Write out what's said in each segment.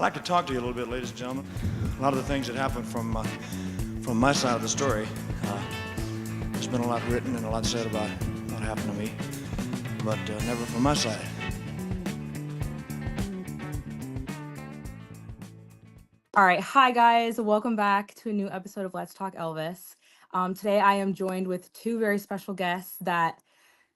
I'd like to talk to you a little bit, ladies and gentlemen. A lot of the things that happened from my side of the story. There's been a lot written and a lot said about what happened to me, but never from my side. All right. Hi, guys. Welcome back to a new episode of Let's Talk Elvis. Today, I am joined with two very special guests that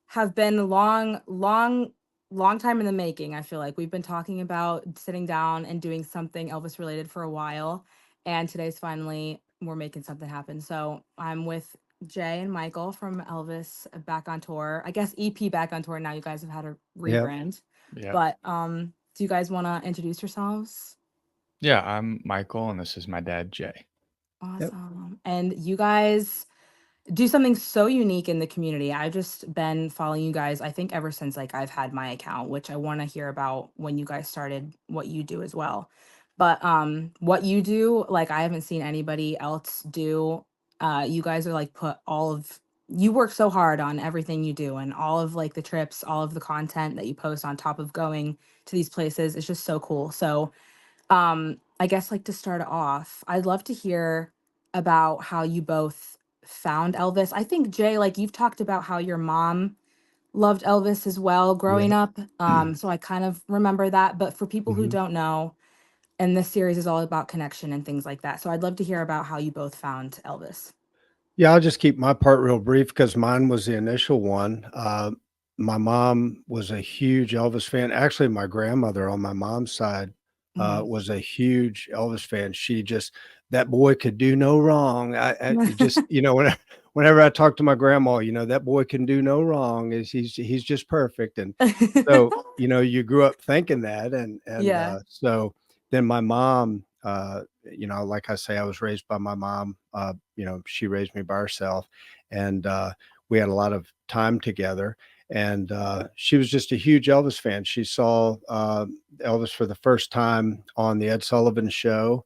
have been long time in the making. I feel like we've been talking about sitting down and doing something Elvis related for a while. And today's finally, we're making something happen. So I'm with Jay and Michael from Elvis Back on Tour. I guess EP Back on Tour. Now you guys have had a Yep. rebrand. Yep. But do you guys want to introduce yourselves? Yeah, I'm Michael, and this is my dad, Jay. Yep. Awesome. And you guys do something so unique in the community. I've just been following you guys, I think ever since like I've had my account, which I want to hear about when you guys started what you do as well. But what you do, like I haven't seen anybody else do. You guys are like put all of you work so hard on everything you do and all of like the trips, all of the content that you post on top of going to these places. It's just so cool. So I guess like to start off, I'd love to hear about how you both found Elvis. I think Jay, like you've talked about how your mom loved Elvis as well growing Yep. up. So I kind of remember that. But for people who hmm don't know, and this series is all about connection and things like that. So I'd love to hear about how you both found Elvis. Yeah, I'll just keep my part real brief because mine was the initial one. My mom was a huge Elvis fan. Actually, my grandmother on my mom's side Mhm. was a huge Elvis fan. She just that boy could do no wrong. It just whenever I talk to my grandma, that boy can do no wrong. He's just perfect. And so you grew up thinking that, and Yeah. so then my mom. Like I say, I was raised by my mom. She raised me by herself, and we had a lot of time together. And she was just a huge Elvis fan. She saw Elvis for the first time on the Ed Sullivan Show,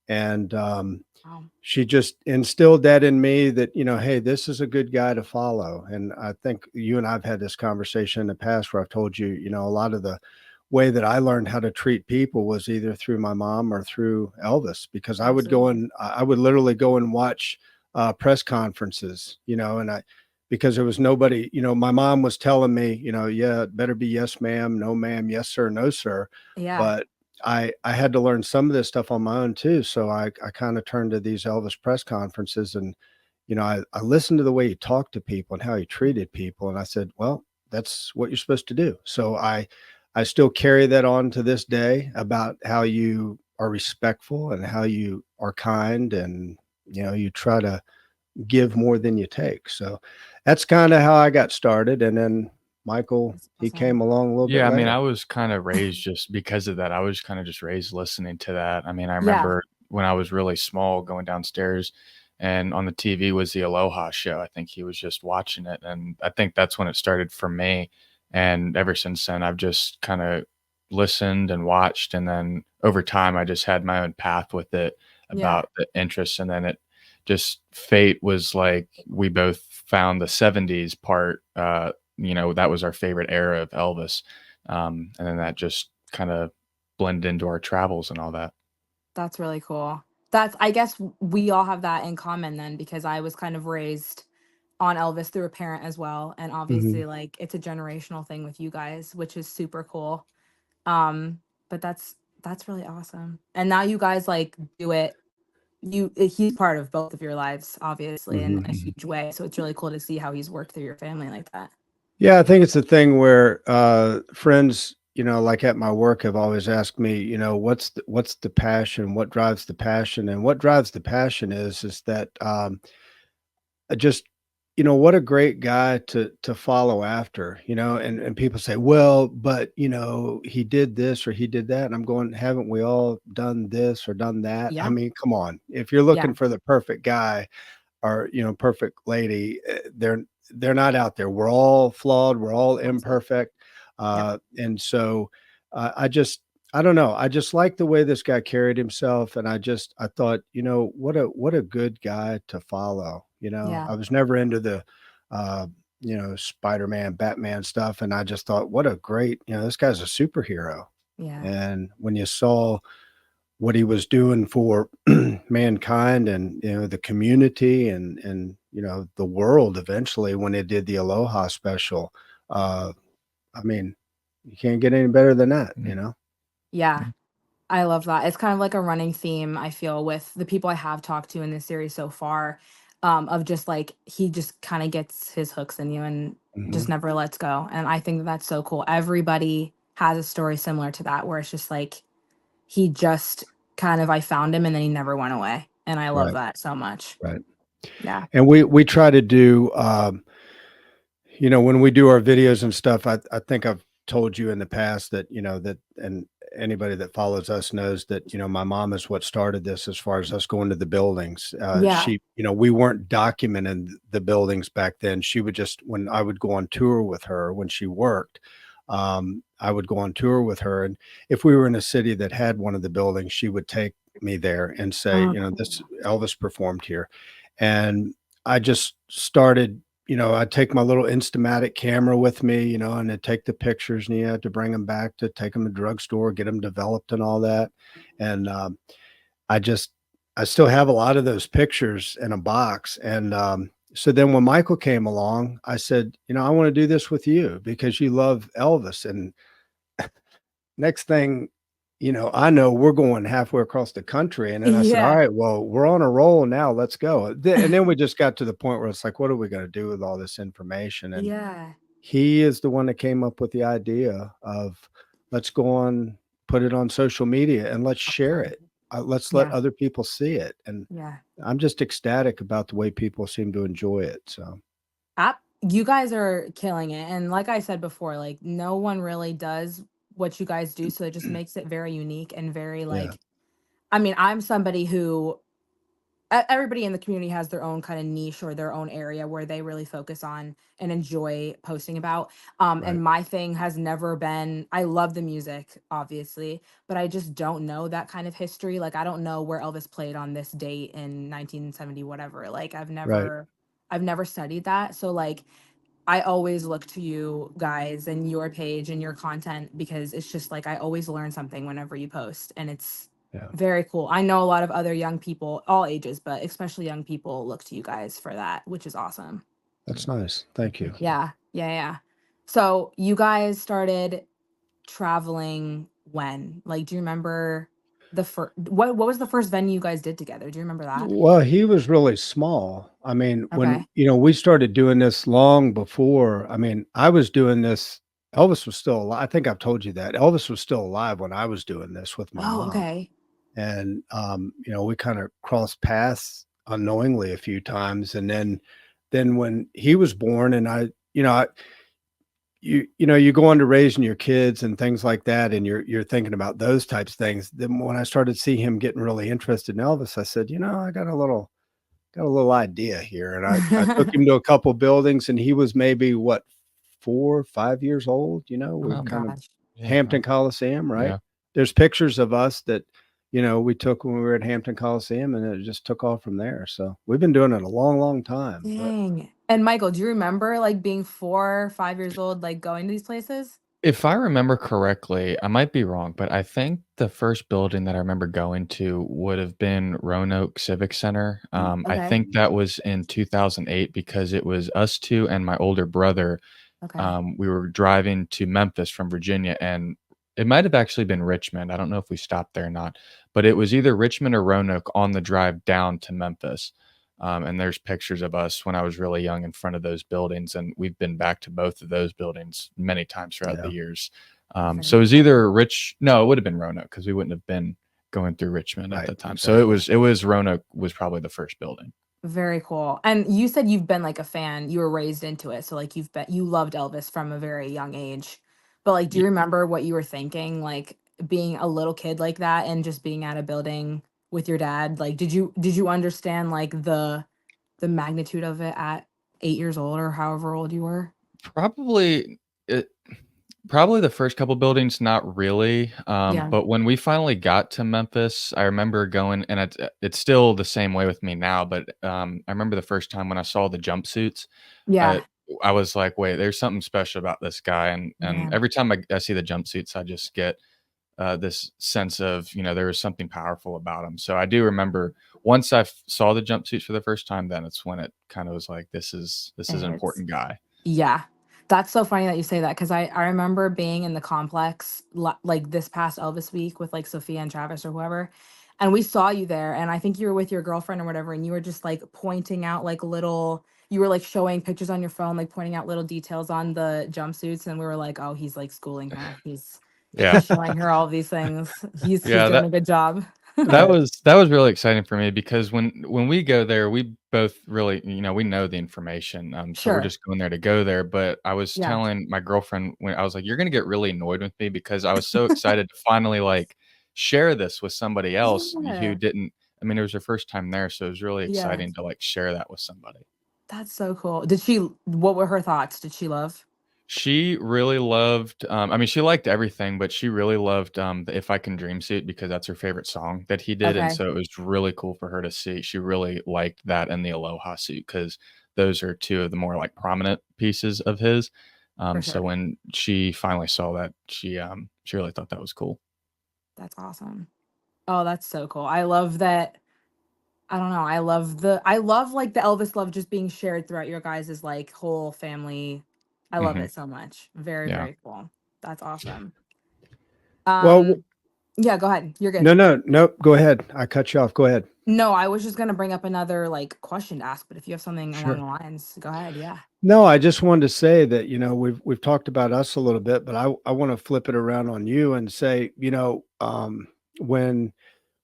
and Wow. she just instilled that in me that, hey, this is a good guy to follow. And I think you and I've had this conversation in the past where I've told you, a lot of the way that I learned how to treat people was either through my mom or through Elvis, because Absolutely. I would literally go and watch press conferences, and because there was nobody, my mom was telling me, yeah, it better be yes, ma'am, no, ma'am, yes, sir, no, sir. Yeah. But I had to learn some of this stuff on my own too. So I kind of turned to these Elvis press conferences, and, I listened to the way he talked to people and how he treated people. And I said, well, that's what you're supposed to do. So I still carry that on to this day about how you are respectful and how you are kind, and, you try to give more than you take. So that's kind of how I got started. And then Michael, That's he awesome. came along a little bit Yeah, I mean, later. I was kind of raised just because of that. I was kind of just raised listening to that. I mean, I Yeah. remember when I was really small going downstairs and on the TV was the Aloha show. I think he was just watching it. And I think that's when it started for me. And ever since then, I've just kind of listened and watched. And then over time, I just had my own path with it Yeah. about the interest. And then it just fate was like we both found the 70s part. That was our favorite era of Elvis, and then that just kind of blended into our travels and all that. That's really cool. I guess we all have that in common then because I was kind of raised on Elvis through a parent as well. And Mhm. obviously like it's a generational thing with you guys, which is super cool. Um, but that's really awesome. And now you guys like do it. He's part of both of your lives, obviously, in Mhm. a Mhm. huge way. So it's really cool to see how he's worked through your family like that. Yeah, I think it's a thing where friends, like at my work, have always asked me, what's the passion, what drives the passion, and what drives the passion is that just what a great guy to follow after, and people say, well, but he did this or he did that, and I'm going, haven't we all done this or done that? I Yeah. mean, come on, if you're Yeah. looking for the perfect guy or perfect lady, they're not out there. We're all flawed, we're all Absolutely. imperfect. Yep. And so I don't know, I just like the way this guy carried himself, and I thought, what a good guy to follow. Yeah. I was never into the Spider-Man, Batman stuff, and I just thought, what a great, this guy's a superhero. Yeah. And when you saw what he was doing for mankind and, the community and, the world eventually when they did the Aloha special. Uh, I mean, you can't get any better than that, Mm, Yeah. mm. I love that. It's kind of like a running theme, I feel, with the people I have talked to in this series so far, of just like he just kind of gets his hooks in you and just Mhm. never lets go. And I think that that's so cool. Everybody has a story similar to that, where it's just like he just kind of I found him and then he never went away. And I love Right, that so much. right. Yeah. And we try to do, when we do our videos and stuff, I think I've told you in the past that, that and anybody that follows us knows that, my mom is what started this as far as us going to the buildings. Yeah. She, we weren't documenting the buildings back then. She would just, when I would go on tour with her when she worked, I would go on tour with her. And if we were in a city that had one of the buildings, she would take me there and say, Oh, this cool. Elvis performed here. And I just started, I'd take my little Instamatic camera with me, and I'd take the pictures, and you had to bring them back to take them to the drugstore, get them developed and all that. And I just, I still have a lot of those pictures in a box. And so then when Michael came along, I said, I want to do this with you because you love Elvis. And next thing, I know we're going halfway across the country. And then I said, all Yeah. right, well, we're on a roll now. Let's go. And then we just got to the point where it's like, what are we going to do with all this information? And Yeah. he is the one that came up with the idea of let's go on, put it on social media and let's share it. Let's let Yeah. other people see it. And Yeah. I'm just ecstatic about the way people seem to enjoy it. So, You guys are killing it. And like I said before, like no one really does what you guys do. So it just makes it very unique and very yeah, like, I mean, I'm somebody who everybody in the community has their own kind of niche or their own area where they really focus on and enjoy posting about. right, And my thing has never been, I love the music, obviously, but I just don't know that kind of history. Like I don't know where Elvis played on this date in 1970, whatever. Like right. I've never studied that. So like I always look to you guys and your page and your content because it's just like I always learn something whenever you post and it's Yeah, very cool. I know a lot of other young people, all ages, but especially young people look to you guys for that, which is awesome. that's nice. Thank you. Thank you. Yeah. Yeah, yeah. So, you guys started traveling when? Like do you remember the first what was the first venue you guys did together? Do you remember that? Well, he was really small. I mean, when, Okay. we started doing this long before, I mean, I was doing this, Elvis was still alive. I think I've told you that. Elvis was still alive when I was doing this with my Oh, mom. okay. And, we kind of crossed paths unknowingly a few times. And then when he was born and you go on to raising your kids and things like that, and you're thinking about those types of things. Then when I started to see him getting really interested in Elvis, I said, I got a little idea here. And I took him to a couple buildings and he was maybe what, 4 or 5 years old, we Oh kind of gosh. Yeah. Hampton Coliseum, right? Yeah. There's pictures of us that, we took when we were at Hampton Coliseum and it just took off from there. So we've been doing it a long, long time. But Dang. And Michael, do you remember like being 4, 5 years old, like going to these places? If I remember correctly, I might be wrong, but I think the first building that I remember going to would have been Roanoke Civic Center. I Okay. think that was in 2008 because it was us two and my older brother. Okay. We were driving to Memphis from Virginia, and it might have actually been Richmond. I don't know if we stopped there or not, but it was either Richmond or Roanoke on the drive down to Memphis. And there's pictures of us when I was really young in front of those buildings, and we've been back to both of those buildings many times throughout yeah, the years. So it Very was cool. either no, it would have been Roanoke because we wouldn't have been going through Richmond at right, the time. So exactly. it was Roanoke was probably the first building. Very cool. And you said you've been like a fan, you were raised into it. So like you loved Elvis from a very young age. But like do you remember what you were thinking like being a little kid like that and just being at a building with your dad? Like did you understand like the magnitude of it at 8 years old or however old you were? Probably it probably the first couple buildings, not really, Yeah. but when we finally got to Memphis, I remember going and it's still the same way with me now, but, I remember the first time when I saw the jumpsuits, I Yeah. I was like, "Wait, there's something special about this guy," and Yeah. every time I see the jumpsuits, I just get this sense of, there was something powerful about him. So I do remember once I saw the jumpsuits for the first time, then it's when it kind of was like, this is an It's important guy. Yeah. That's so funny that you say that because I remember being in the complex like this past Elvis week with like Sophia and Travis or whoever. And we saw you there. And I think you were with your girlfriend or whatever. And you were just like pointing out like you were like showing pictures on your phone, like pointing out little details on the jumpsuits. And we were like, oh, he's like schooling her. Yeah. He's showing her all of these things. He's Yeah, doing a good job. that Right. was really exciting for me because when we go there, we both really, we know the information. So we're Sure. just going there to go there. But I was Yeah. telling my girlfriend when I was like, "You're gonna get really annoyed with me because I was so excited to finally like share this with somebody else who Yeah. didn't." I mean, it was her first time there, so it was really Yeah. exciting to like share that with somebody. That's so cool. What were her thoughts? Did she love? She really loved, I mean, she liked everything, but she really loved, the "If I Can Dream" suit because that's her favorite song that he did, and Okay. so it was really cool for her to see. She really liked that and the Aloha suit because those are 2 of the more, like, prominent pieces of his. For So sure. when she finally saw that, she really thought that was cool. That's awesome. Oh, that's so cool. I love that. I don't know. I love like the Elvis love just being shared throughout your guys' like whole family. I love Mhm. it so much. Very, Yeah. very cool. That's awesome. Well, Yeah, go ahead. You're good. no, no, no. Go ahead. I cut you off. Go ahead. No, I was just gonna bring up another like question to ask, but if you have something along Sure. the lines, go ahead. Yeah. No, I just wanted to say that, we've talked about us a little bit, but I want to flip it around on you and say, when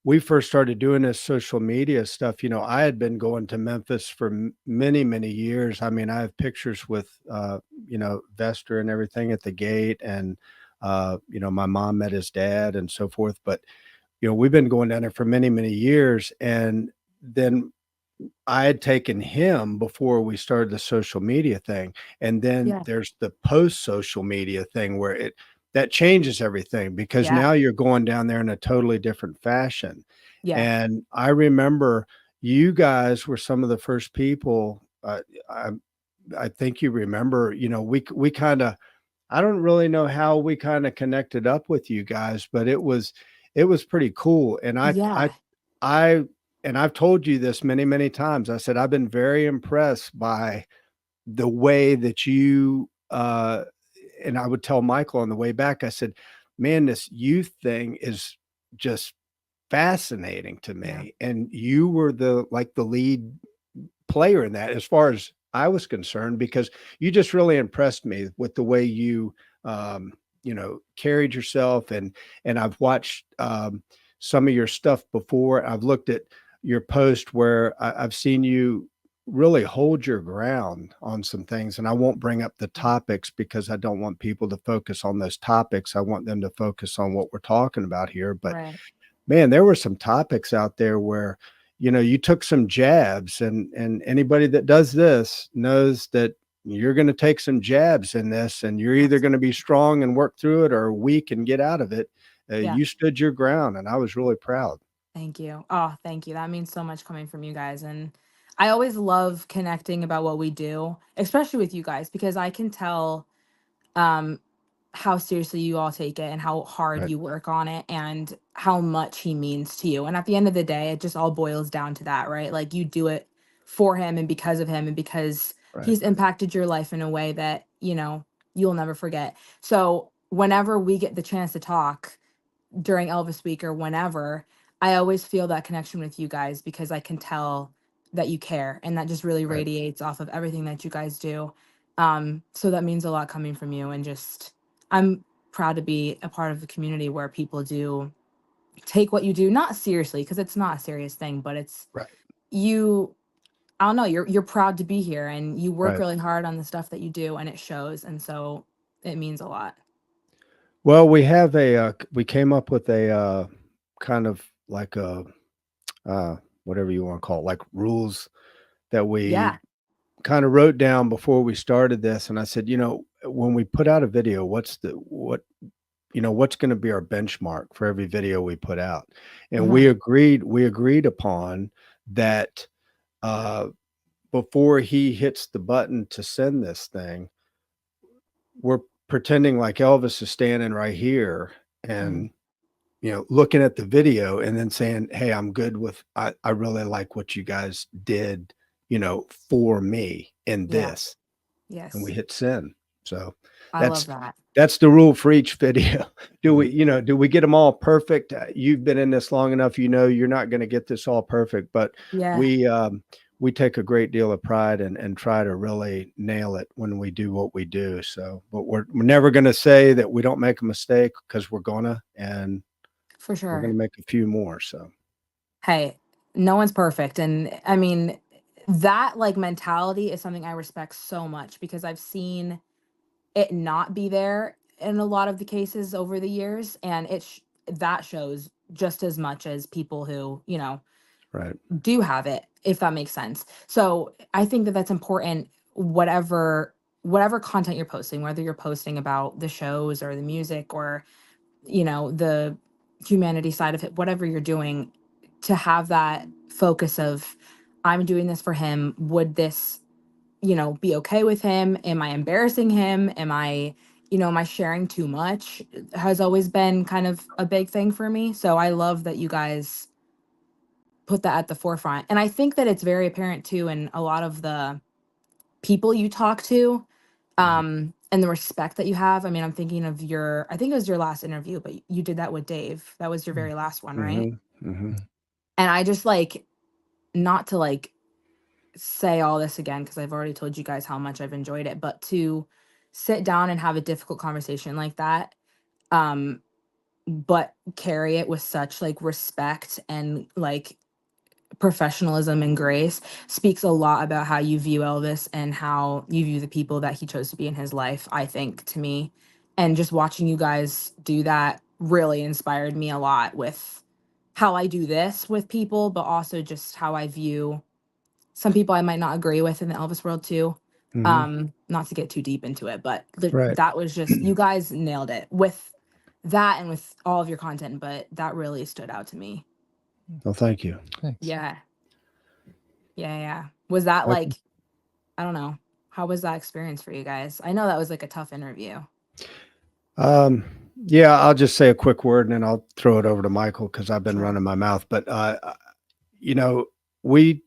we first started doing this social media stuff, I had been going to Memphis for many, many years. I mean, I have pictures with, Vester and everything at the gate, and my mom met his dad and so forth. But we've been going down there for many, many years, and then I had taken him before we started the social media thing, and then Yeah. there's the post social media thing where it that changes everything because Yeah. now you're going down there in a totally different fashion. Yeah. And I remember you guys were some of the first people. I I think you remember. We kind of, I don't really know how we kind of connected up with you guys, but it was pretty cool. And Yeah. I and I've told you this many, many times. I said I've been very impressed by the way that and I would tell Michael on the way back, I said, "Man, this youth thing is just fascinating to Yeah. me." And you were the lead player in that as far as I was concerned, because you just really impressed me with the way you, carried yourself. And I've watched, some of your stuff before. I've looked at your post where I've seen you really hold your ground on some things. And I won't bring up the topics because I don't want people to focus on those topics. I want them to focus on what we're talking about here. But Right. man, there were some topics out there where, you took some jabs, and anybody that does this knows that you're going to take some jabs in this, and you're either going to be Absolutely. strong and work through it or weak and get out of it. Yeah. You stood your ground, and I was really proud. Thank you. Oh, thank you. That means so much coming from you guys. And I always love connecting about what we do, especially with you guys, because I can tell um how seriously you all take it and how hard Right, you work on it and how much he means to you. And at the end of the day, it just all boils down to that, right? Like you do it for him and because of him and because right, he's impacted your life in a way that, you'll never forget. So, whenever we get the chance to talk, during Elvis week or whenever, I always feel that connection with you guys because I can tell that you care and that just really right, radiates off of everything that you guys do. So that means a lot coming from you and just I'm proud to be a part of the community where people do take what you do not seriously because it's not a serious thing, but it's right, you I don't know, you're proud to be here and you work right. really hard on the stuff that you do and it shows and so it means a lot. Well, we came up with a, kind of like a, uh, whatever you want to call it, like rules that we Yeah. kind of wrote down before we started this. And I said, when we put out a video, what's going to be our benchmark for every video we put out? And Mhm. we agreed upon that, uh, before he hits the button to send this thing, we're pretending like Elvis is standing right here, Mm. and looking at the video and then saying, hey, I'm good with, I really like what you guys did, for me in Yeah. this. And we Yes. hit send. So I love that's that. that's the rule for each video. Do we get them all perfect? You've been in this long enough, you're not going to get this all perfect, but Yeah. we take a great deal of pride and try to really nail it when we do what we do. So, but we're never going to say that we don't make a mistake, because we're gonna, and For we're going sure. to make a few more. So, Hey, no one's perfect. And I mean, that like mentality is something I respect so much because I've seen it not be there in a lot of the cases over the years. And that shows just as much as people who, right. do have it, if that makes sense. So I think that that's important, whatever content you're posting, whether you're posting about the shows or the music or, the humanity side of it, whatever you're doing, to have that focus of, I'm doing this for him. Would this, be okay with him? Am I embarrassing him? Am I sharing too much? Has always been kind of a big thing for me. So I love that you guys put that at the forefront. And I think that it's very apparent too in a lot of the people you talk to, Mhm. and the respect that you have. I mean, I'm thinking of I think it was your last interview, but you did that with Dave. That was your very last one, right? Mhm. Mhm. And I just like, not to like say all this again, because I've already told you guys how much I've enjoyed it, but to sit down and have a difficult conversation like that, um, but carry it with such like respect and like professionalism and grace, speaks a lot about how you view Elvis and how you view the people that he chose to be in his life, I think, to me. And just watching you guys do that really inspired me a lot with how I do this with people, but also just how I view some people I might not agree with in the Elvis world too. Mhm. Not to get too deep into it, but Right. that was just, you guys nailed it with that and with all of your content, but that really stood out to me. Well, thank you. Thanks. Yeah. Yeah, yeah. Was that Michael? like, I don't know, how was that experience for you guys? I know that was like a tough interview. Um, yeah, I'll just say a quick word and then I'll throw it over to Michael, because I've been Sure. running my mouth. But you know, we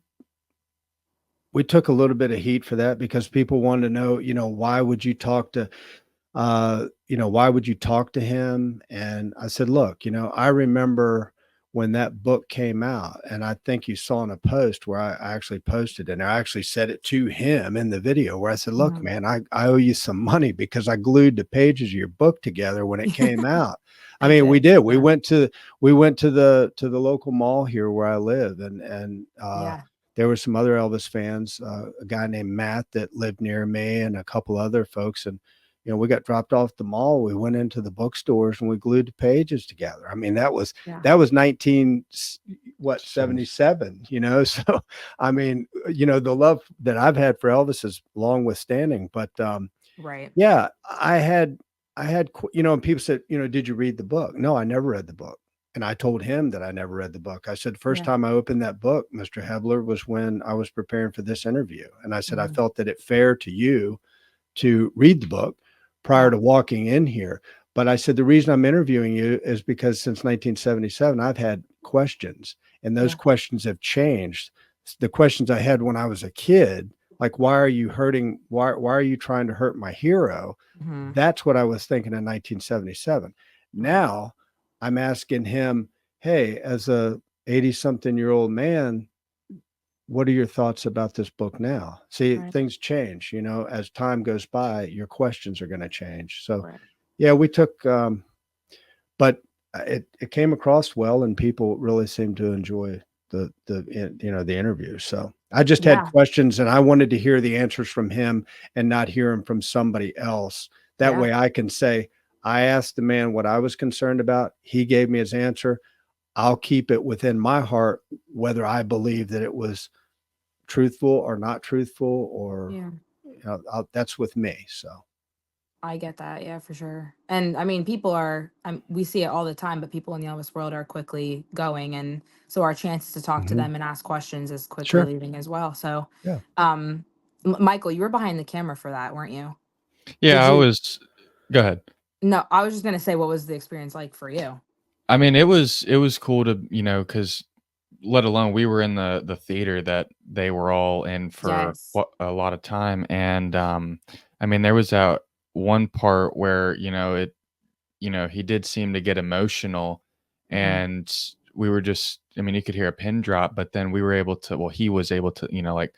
we took a little bit of heat for that, because people wanted to know, why would you talk to why would you talk to him? And I said, look, I remember when that book came out, and I think you saw in a post where I actually posted it, and I actually said it to him in the video, where I said, look, Mhm. man, I owe you some money, because I glued the pages of your book together when it came out. I I mean, we did. did. We Yeah. went to the local mall here where I live, and Yeah. there were some other Elvis fans, a guy named Matt that lived near me, and a couple other folks, and we got dropped off the mall. We went into the bookstores and we glued the pages together. I mean, Yeah. that was 77, So, I mean, the love that I've had for Elvis is long withstanding, but, Right. yeah, and people said, did you read the book? No, I never read the book. And I told him that I never read the book. I said, first Yeah. time I opened that book, Mr. Hebler, was when I was preparing for this interview. And I said, I Mhm. felt that it fair to you to read the book prior Yeah. to walking in here. But I said, the reason I'm interviewing you is because since 1977, I've had questions, and those Yeah. questions have changed. The questions I had when I was a kid, like, why are you hurting? Why are you trying to hurt my hero? Mhm. That's what I was thinking in 1977. Right. Now I'm asking him, hey, as a 80 something year old man, what are your thoughts about this book now? See, Right. things change, as time goes by, your questions are going to change. So, Right. yeah, we took, but it came across well, and people really seemed to enjoy the interview. So I just had Yeah. questions, and I wanted to hear the answers from him and not hear them from somebody else. That Yeah. way I can say, I asked the man what I was concerned about. He gave me his answer. I'll keep it within my heart, whether I believe that it was truthful or not truthful, or Yeah. that's with me. So, I get that. Yeah, for sure. And I mean, people are, we see it all the time, but people in the Elvis world are quickly going. And so our chances to talk to mhm. them and ask questions is quickly Sure. leaving as well. So, Yeah. um, Michael, you were behind the camera for that, weren't you? Did Yeah, I you? was. Go ahead. No, I was just going to say, what was the experience like for you? I mean, it was cool to, you know, because let alone we were in the theater that they were all in for Yes. what a lot of time, and, I mean, there was that one part where, you know, he did seem to get emotional, Mhm. and we were just I mean, you could hear a pin drop, but then we were able to well, he was able to, like,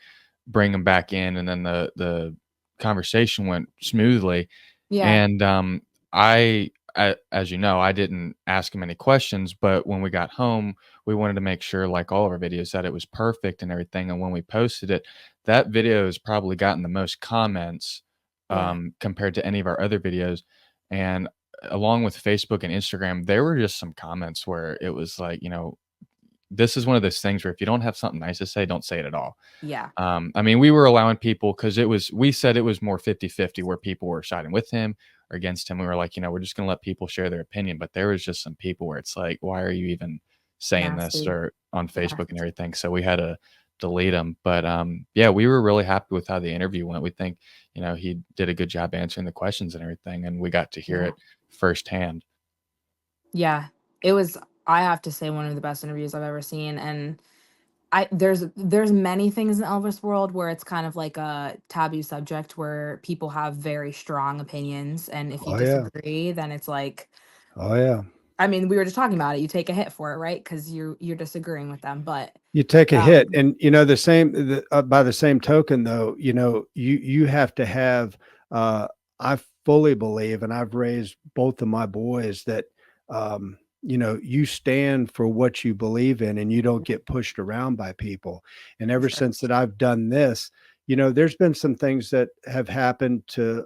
bring him back in, and then the conversation went smoothly, Yeah. and, as you know, I didn't ask him any questions, but when we got home, we wanted to make sure, like all of our videos, that it was perfect and everything, and when we posted it, that video has probably gotten the most comments, Yeah. compared to any of our other videos, and along with Facebook and Instagram, there were just some comments where it was like, this is one of those things where if you don't have something nice to say, don't say it at all. Yeah. I mean, we were allowing people because we said it was more 50-50 where people were siding with him or against him. We were like, we're just going to let people share their opinion. But there was just some people where it's like, why are you even saying this Nasty. or on Yeah. Facebook and everything? So we had to delete them. But yeah, we were really happy with how the interview went. We think, he did a good job answering the questions and everything. And we got to hear Yeah. it firsthand. Yeah. It was, I have to say, one of the best interviews I've ever seen. And there's many things in Elvis world where it's kind of like a taboo subject where people have very strong opinions, and if you Oh yeah. disagree, then it's like, Oh yeah. I mean, we were just talking about it. You take a hit for it, right? Because you're disagreeing with them. But You take a hit, um, and by the same token, though, you have to have. Uh, I fully believe, and I've raised both of my boys that, you stand for what you believe in, and you don't get pushed around by people. And for ever sure. since that I've done this, there's been some things that have happened to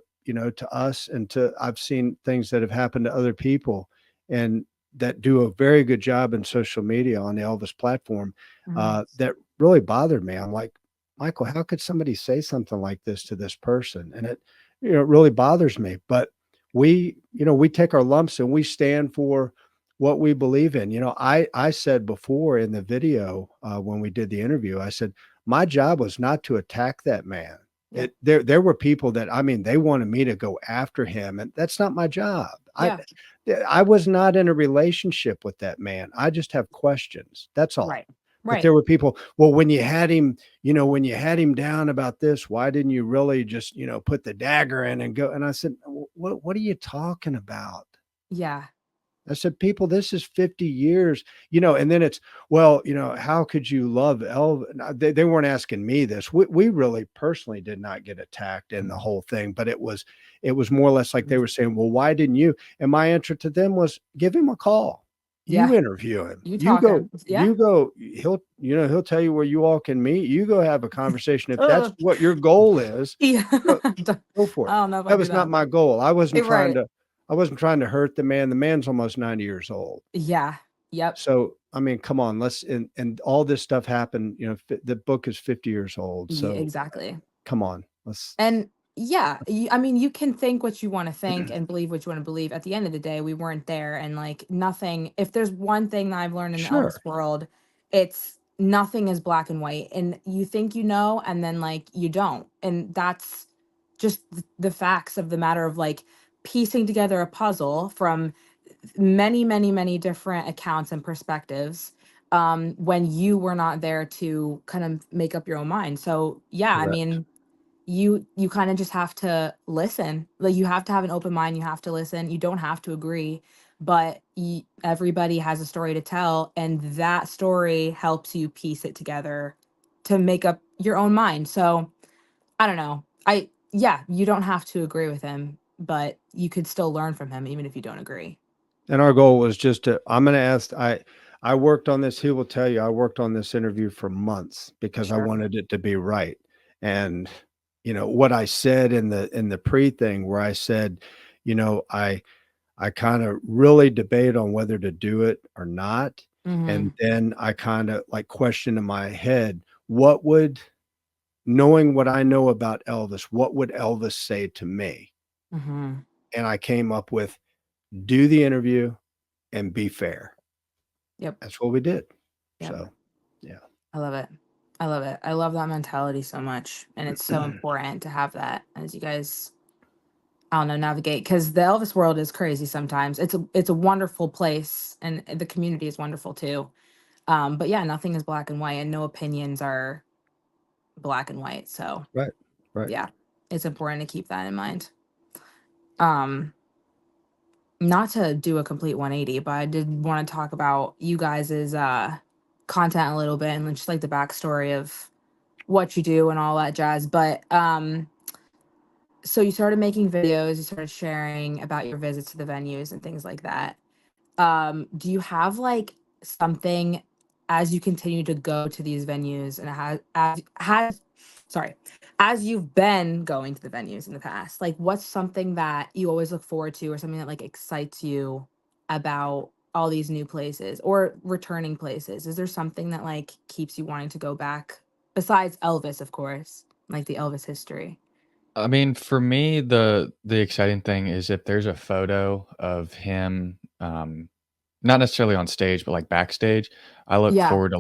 us, and I've seen things that have happened to other people, and that do a very good job in social media on the Elvis platform Mhm. that really bothered me. I'm like, Michael, how could somebody say something like this to this person? And it really bothers me. But we take our lumps and we stand for what we believe in. I said before in the video when we did the interview, I said my job was not to attack that man. Yep. There were people that I mean they wanted me to go after him, and that's not my job. Yeah. I was not in a relationship with that man. I just have questions. That's all. Right. But Right. there were people, well, when you had him down about this, why didn't you really just, put the dagger in and go? And I said, what are you talking about? Yeah. I said, people, this is 50 years, and then it's, well, how could you love Elvis? They weren't asking me this. We really personally did not get attacked in the whole thing, but it was more or less like they were saying, well, why didn't you? And my answer to them was give him a call. You Yeah. interview him. You You go, talking? Yeah. you go, he'll tell you where you all can meet. You go have a conversation. If that's Ugh. what your goal is, Yeah. go, go for it. I don't know if I That do was not that. my goal. Right. I wasn't trying to hurt the man. The man's almost 90 years old. Yeah. Yep. So, I mean, come on, and all this stuff happened, the book is 50 years old. Yeah, So, exactly. come on, let's And yeah, I mean, you can think what you want to think and believe what you want to believe. At the end of the day, we weren't there. And like nothing, if there's one thing that I've learned in the sure. Elvis world, it's nothing is black and white. And you think you know, and then like you don't. And that's just the facts of the matter of like piecing together a puzzle from many, many, many different accounts and perspectives when you were not there to kind of make up your own mind. So yeah, I Correct. mean, you kind of just have to listen. Like you have to have an open mind, you have to listen. You don't have to agree, but everybody has a story to tell, and that story helps you piece it together to make up your own mind. So, I don't know. I Yeah, you don't have to agree with him, but you could still learn from him even if you don't agree. And our goal was just to I'm gonna ask I worked on this, he will tell you, I worked on this interview for months because I Sure. wanted it to be right. And, what I said in the pre thing where I said, I kind of really debate on whether to do it or not. And Mhm. then I kind of like question in my head, what would, knowing what I know about Elvis, what would Elvis say to me? Mhm. And I came up with do the interview and be fair. Yep. That's what we did. Yep. So, yeah. I love it. I love it. I love that mentality so much, and it's so important to have that as you guys I don't know, navigate, because the Elvis world is crazy sometimes. It's a wonderful place, and the community is wonderful too. But yeah, nothing is black and white, and no opinions are black and white. So Right. Right. yeah, it's important to keep that in mind. Um, Not to do a complete 180, but I did want to talk about you guys' content a little bit, and just like the backstory of what you do and all that jazz. But so you started making videos, you started sharing about your visits to the venues and things like that. Do you have like something, as you continue to go to these venues, and has sorry, as you've been going to the venues in the past, like what's something that you always look forward to, or something that like excites you about all these new places or returning places? Is there something that like keeps you wanting to go back, besides Elvis, of course, like the Elvis history? I mean, for me, the exciting thing is if there's a photo of him, not necessarily on stage, but like backstage, I look Yeah, forward to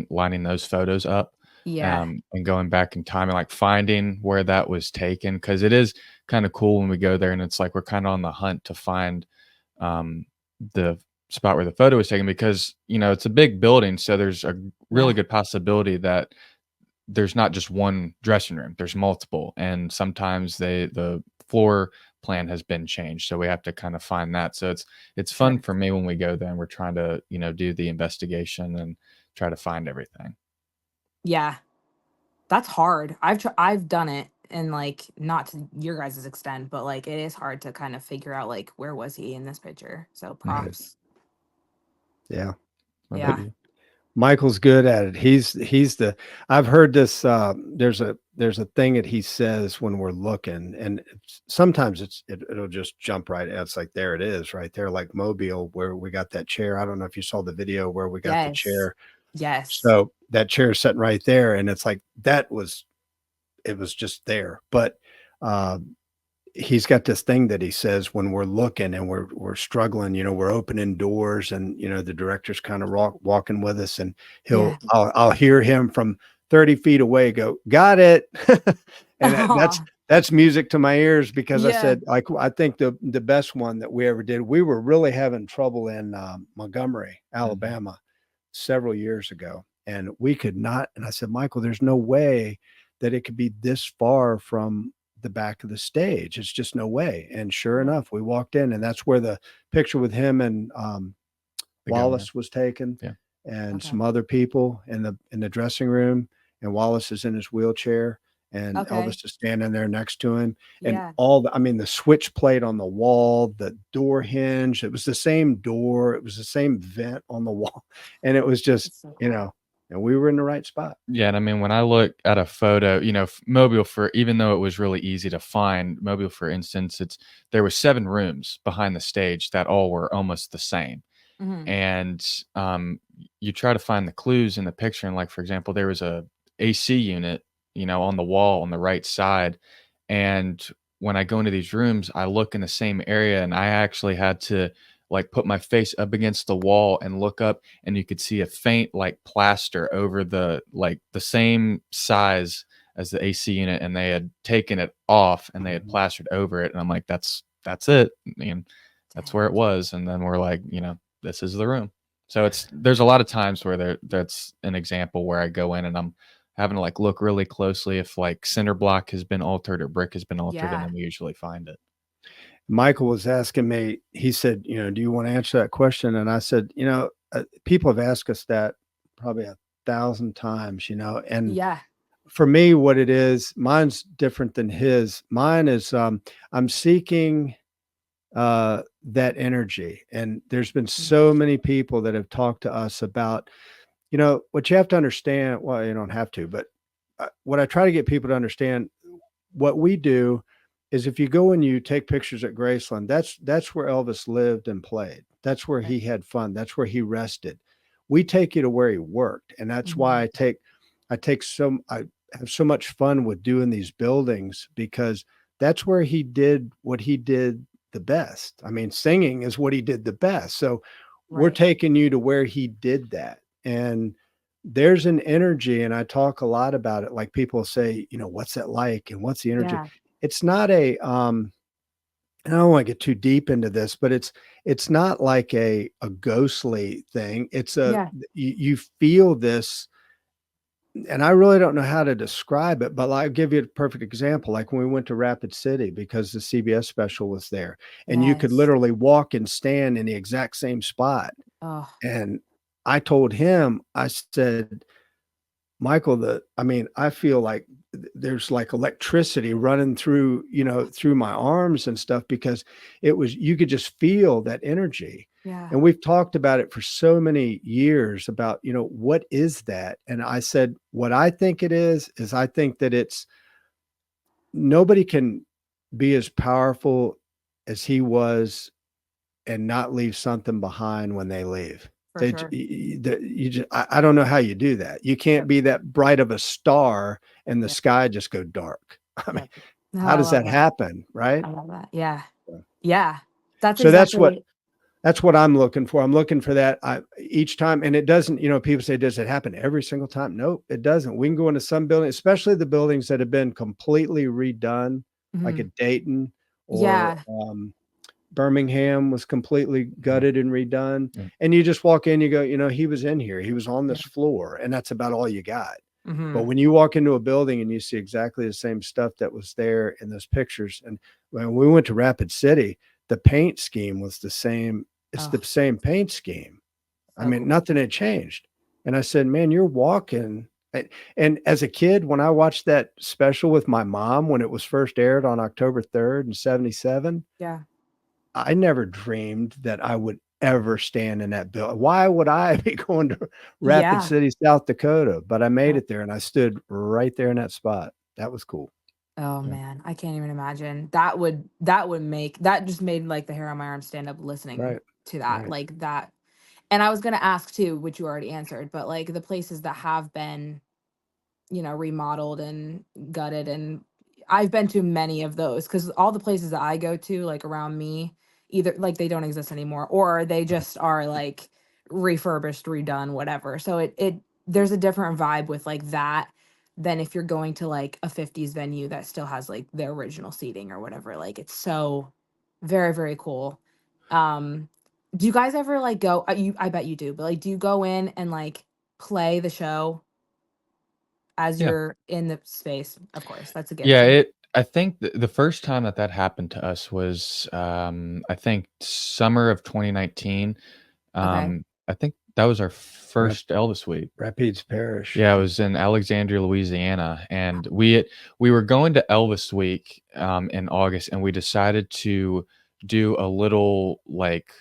lining those photos up, yeah, and going back in time and like finding where that was taken, because it is kind of cool when we go there and it's like we're kind of on the hunt to find um, the spot where the photo was taken, because it's a big building, so there's a really yeah, good possibility that there's not just one dressing room, there's multiple, and sometimes the floor plan has been changed, so we have to kind of find that. So it's fun sure. for me when we go there and we're trying to, do the investigation and try to find everything. Yeah, that's hard. I've done it, and like not to your guys' extent, but like it is hard to kind of figure out like where was he in this picture. So Right. props. Yeah. What about But Yeah. you? Michael's good at it. He's the I've heard this there's a thing that he says when we're looking, and sometimes it'll just jump right out. It's like there it is right there, like Mobile where we got that chair. I don't know if you saw the video where we got the Yes. chair. Yes. So that chair is sitting right there, and it's like it was just there. But uh he's got this thing that he says when we're looking and we're struggling, we're opening doors, and the director's kind of walking with us, and Yeah. I'll hear him from 30 feet away go, got it. And Aw. that's music to my ears, because I Yeah. said, like, I think the best one that we ever did, we were really having trouble in Montgomery, Mhm. Alabama, several years ago, and we could not. And I said, Michael, there's no way that it could be this far from the back of the stage. It's just no way. And sure Yeah. enough, we walked in, and that's where the picture with him and The governor. Wallace was taken, Yeah. and Okay. some other people in the dressing room, and Wallace is in his wheelchair, and Okay. Elvis is standing there next to him, and Yeah. I mean, the switch plate on the wall, the door hinge, it was the same door, it was the same vent on the wall, and it was just, That's so cool. and we were in the right spot. Yeah, and I mean, when I look at a photo, Mobile, for even though it was really easy to find, Mobile, for instance, there was 7 rooms behind the stage that all were almost the same. Hmm. And you try to find the clues in the picture, and like, for example, there was a AC unit, on the wall on the right side, and when I go into these rooms, I look in the same area, and I actually had to like put my face up against the wall and look up, and you could see a faint like plaster over the same size as the AC unit, and they had taken it off and they had Mhm. plastered over it, and I'm like, that's it. I mean, that's where it Dang. was. And then we're like, this is the room. So there's a lot of times where that's an example where I go in and I'm having to like look really closely if like cinder block has been altered or brick has been altered, and Yeah. then we usually find it. Michael was asking me, he said, do you want to answer that question? And I said, people have asked us that probably 1,000 times, and Yeah. for me, what it is, mine's different than his. Mine is, I'm seeking that energy. And there's been Mhm. so many people that have talked to us about, what you have to understand. Well, you don't have to, but what I try to get people to understand, what we do is, if you go and you take pictures at Graceland, that's where Elvis lived and played. That's where he Right. had fun. That's where he rested. We take you to where he worked, and that's why Hmm. I have so much fun with doing these buildings, because that's where he did what he did the best. I mean, singing is what he did the best. So we're Right. taking you to where he did that. And there's an energy, and I talk a lot about it. Like, people say, what's that like? And what's the energy? Yeah. It's not a and I don't want to get too deep into this, but it's not like a ghostly thing. It's a Yeah. you feel this, and I really don't know how to describe it, but I'll give you a perfect example. Like when we went to Rapid City because the CBS special was there, and you could Yes. literally walk and stand in the exact same spot. Oh, And I told him, I said, Michael, I mean, I feel like there's like electricity running through, through my arms and stuff because you could just feel that energy. yeah, And we've talked about it for so many years about, what is that? And I said, what I think it is I think that it's nobody can be as powerful as he was and not leave something behind when they leave. for They, sure. you just, I don't know how you do that. You can't Yep. be that bright of a star and the Yep. sky just go dark. I mean, Yep. No, how I does love that that. happen? Right. I love that. Yeah. Yeah. Yeah. That's So exactly. that's what I'm looking for. I'm looking for that each time. And it doesn't, people say, does it happen every single time? Nope, it doesn't. We can go into some buildings, especially the buildings that have been completely redone, like Mhm. at Dayton or, Yeah. Birmingham was completely Mhm. gutted and redone. Yeah. And you just walk in, you go, he was in here, he was on Yeah. this floor, and that's about all you got. But Mhm. when you walk into a building and you see exactly the same stuff that was there in those pictures, and when we went to Rapid City, the paint scheme was the same. It's Oh, the same paint scheme. I so mean, cool. nothing had changed. And I said, man, you're walking. And as a kid, when I watched that special with my mom, when it was first aired on October 3rd in 77, Yeah. I never dreamed that I would ever stand in that building. Why would I be going to Rapid Yeah. City, South Dakota? But I made Yeah. it there and I stood right there in that spot. That was cool. Oh Yeah. man, I can't even imagine. That would make that just made like the hair on my arm stand up listening Right. to that. Right. Like that. And I was gonna ask too, which you already answered, but like the places that have been, remodeled and gutted. And I've been to many of those because all the places that I go to, like around me, either like they don't exist anymore or they just are like refurbished, redone, whatever. So it there's a different vibe with like that than if you're going to like a 50s venue that still has like the original seating or whatever. Like it's so very, very cool. Um, do you guys ever like go, I bet you do, but like do you go in and like play the show as Yeah. you're in the space? Of course, that's a Yeah, given. I think the first time that happened to us was, I think summer of 2019. Okay. I think that was our Rap, first Elvis week. Rapides Parish. Yeah, it was in Alexandria, Louisiana, and we were going to Elvis Week, in August, and we decided to do a little, like,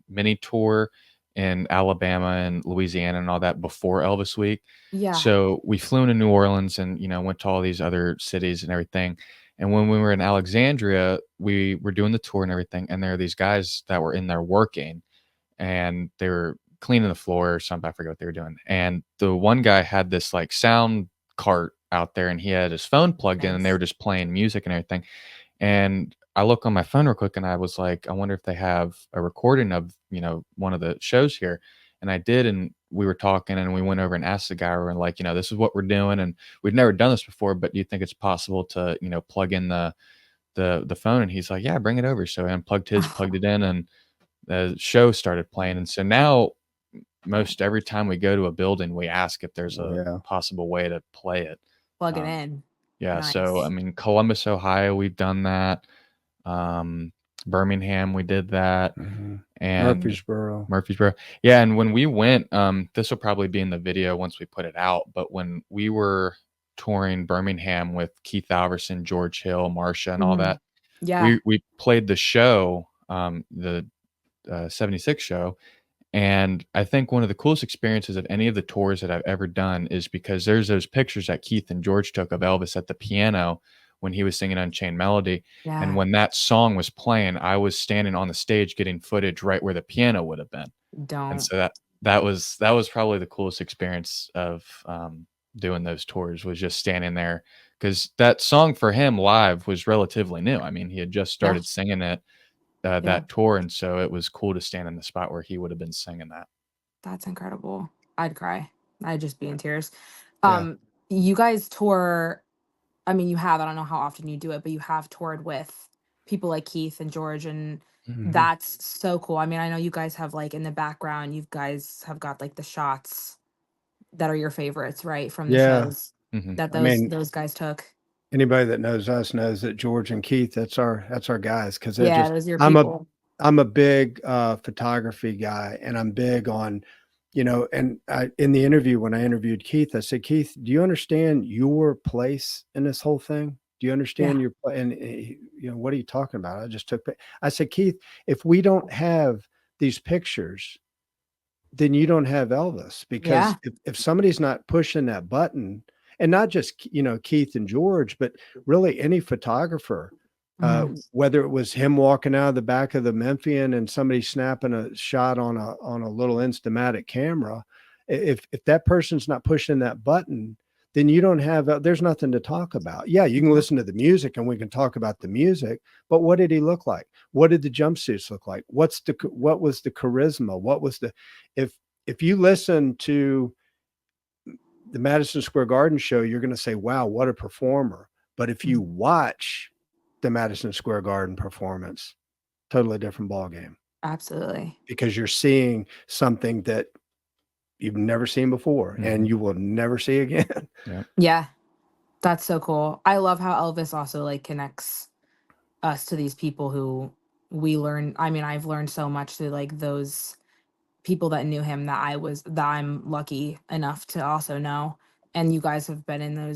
mini tour in Alabama and Louisiana and all that before Elvis Week. Yeah. So, we flew into New Orleans and, went to all these other cities and everything, and when we were in Alexandria, we were doing the tour and everything, and there are these guys that were in there working, and they were cleaning the floor or something. I forget what they were doing. And the one guy had this like sound cart out there and he had his phone plugged in and they were Nice. just playing music and everything. And I look on my phone real quick and I was like, I wonder if they have a recording of, one of the shows here. And I did. And we were talking and we went over and asked the guy, we were like, this is what we're doing. And we'd never done this before, but do you think it's possible to, plug in the phone? And he's like, yeah, bring it over. So I unplugged his, plugged it in, and the show started playing. And so now most every time we go to a building, we ask if there's a Yeah. possible way to play it. Plug it Um, in. yeah, so I Nice. mean, Columbus, Ohio, we've done that. Um, Birmingham, we did that, Hmm. and Murfreesboro. Murfreesboro. Yeah, and when we went, this will probably be in the video once we put it out. But when we were touring Birmingham with Keith Alverson, George Hill, Marsha, and all Hmm. that, Yeah. we played the show, the 76 show. And I think one of the coolest experiences of any of the tours that I've ever done is because there's those pictures that Keith and George took of Elvis at the piano when he was singing Unchained Melody. And Yeah. when that song was playing, I was standing on the stage getting footage right where the piano would have been. And Don't. so that was probably the coolest experience of doing those tours, was just standing there, because that song for him live was relatively new. I mean, he had just Yeah. started singing it, Yeah. that tour, and so it was cool to stand in the spot where he would have been singing that. That's incredible. I'd cry. I'd just be in tears. Yeah. You guys tour, I mean, you have, I don't know how often you do it, but you have toured with people like Keith and George, and Mhm. that's so cool. I mean, I know you guys have like in the background, you guys have got like the shots that are your favorites, right? From the Yeah. shows Mhm. that I mean, those guys took. anybody that knows us knows that George and Keith, that's our guys, because they're Yeah, just those are your I'm a people. I'm a big photography guy, and I'm big on, and in the interview when I interviewed Keith, I said, Keith, do you understand your place in this whole thing? Do you Yeah. understand your place? And what are you talking about? I just took. I said, Keith, if we don't have these pictures, then you don't have Elvis, because Yeah. if somebody's not pushing that button, and not just Keith and George, but really any photographer, Mhm. whether it was him walking out of the back of the Memphian and somebody snapping a shot on a little Instamatic camera, if that person's not pushing that button, then you don't have there's nothing to talk about. Yeah, you can Yep. listen to the music and we can talk about the music, but what did he look like? What did the jumpsuits look like? What was the charisma? What was the if if you listen to the Madison Square Garden show, you're going to say, "Wow, what a performer!" But if you Mhm. watch the Madison Square Garden performance, totally different ball game, Absolutely. because you're seeing something that you've never seen before and Mhm. you will never see again. Yeah. Yeah. That's so cool. I love how Elvis also like connects us to these people who we learn. I mean, I've learned so much through like those people that knew him that I'm lucky enough to also know. And you guys have been in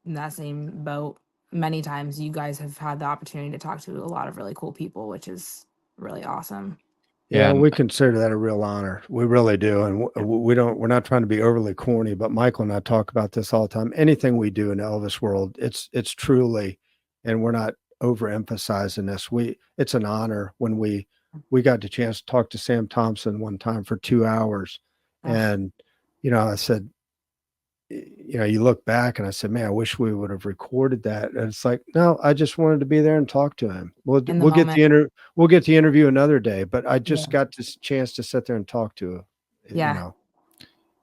that same boat many times. You guys have had the opportunity to talk to a lot of really cool people, which is really awesome. Yeah, Yeah. we consider that a real honor. We really do. And we're not trying to be overly corny, but Michael and I talk about this all the time. Anything we do in the Elvis world, it's truly, and we're not overemphasizing this. It's an honor when we got the chance to talk to Sam Thompson one time for 2 hours. Ugh, And, I said, you look back and I said, man, I wish we would have recorded that. And it's like, no, I just wanted to be there and talk to him. in the moment. We'll get the interview another day, but I just Yeah. got this chance to sit there and talk to, you Yeah. know.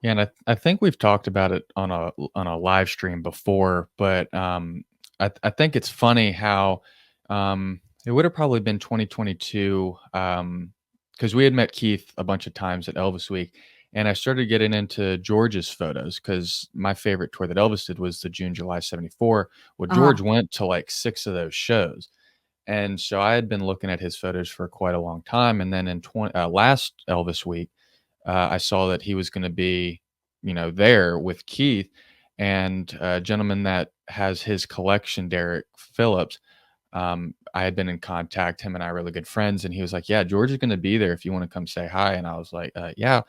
Yeah, and I think we've talked about it on a live stream before, but I think it's funny how it would have probably been 2022, because we had met Keith a bunch of times at Elvis Week, and I started getting into George's photos because my favorite tour that Elvis did was the June July '74. Well, Uh-huh. George went to like 6 of those shows, and so I had been looking at his photos for quite a long time, and then in last Elvis Week. I saw that he was going to be, there with Keith, and a gentleman that has his collection, Derek Phillips. I had been in contact. Him and I are really good friends, and he was like, "Yeah, George is going to be there if you want to come say hi." And I was like, "Yeah."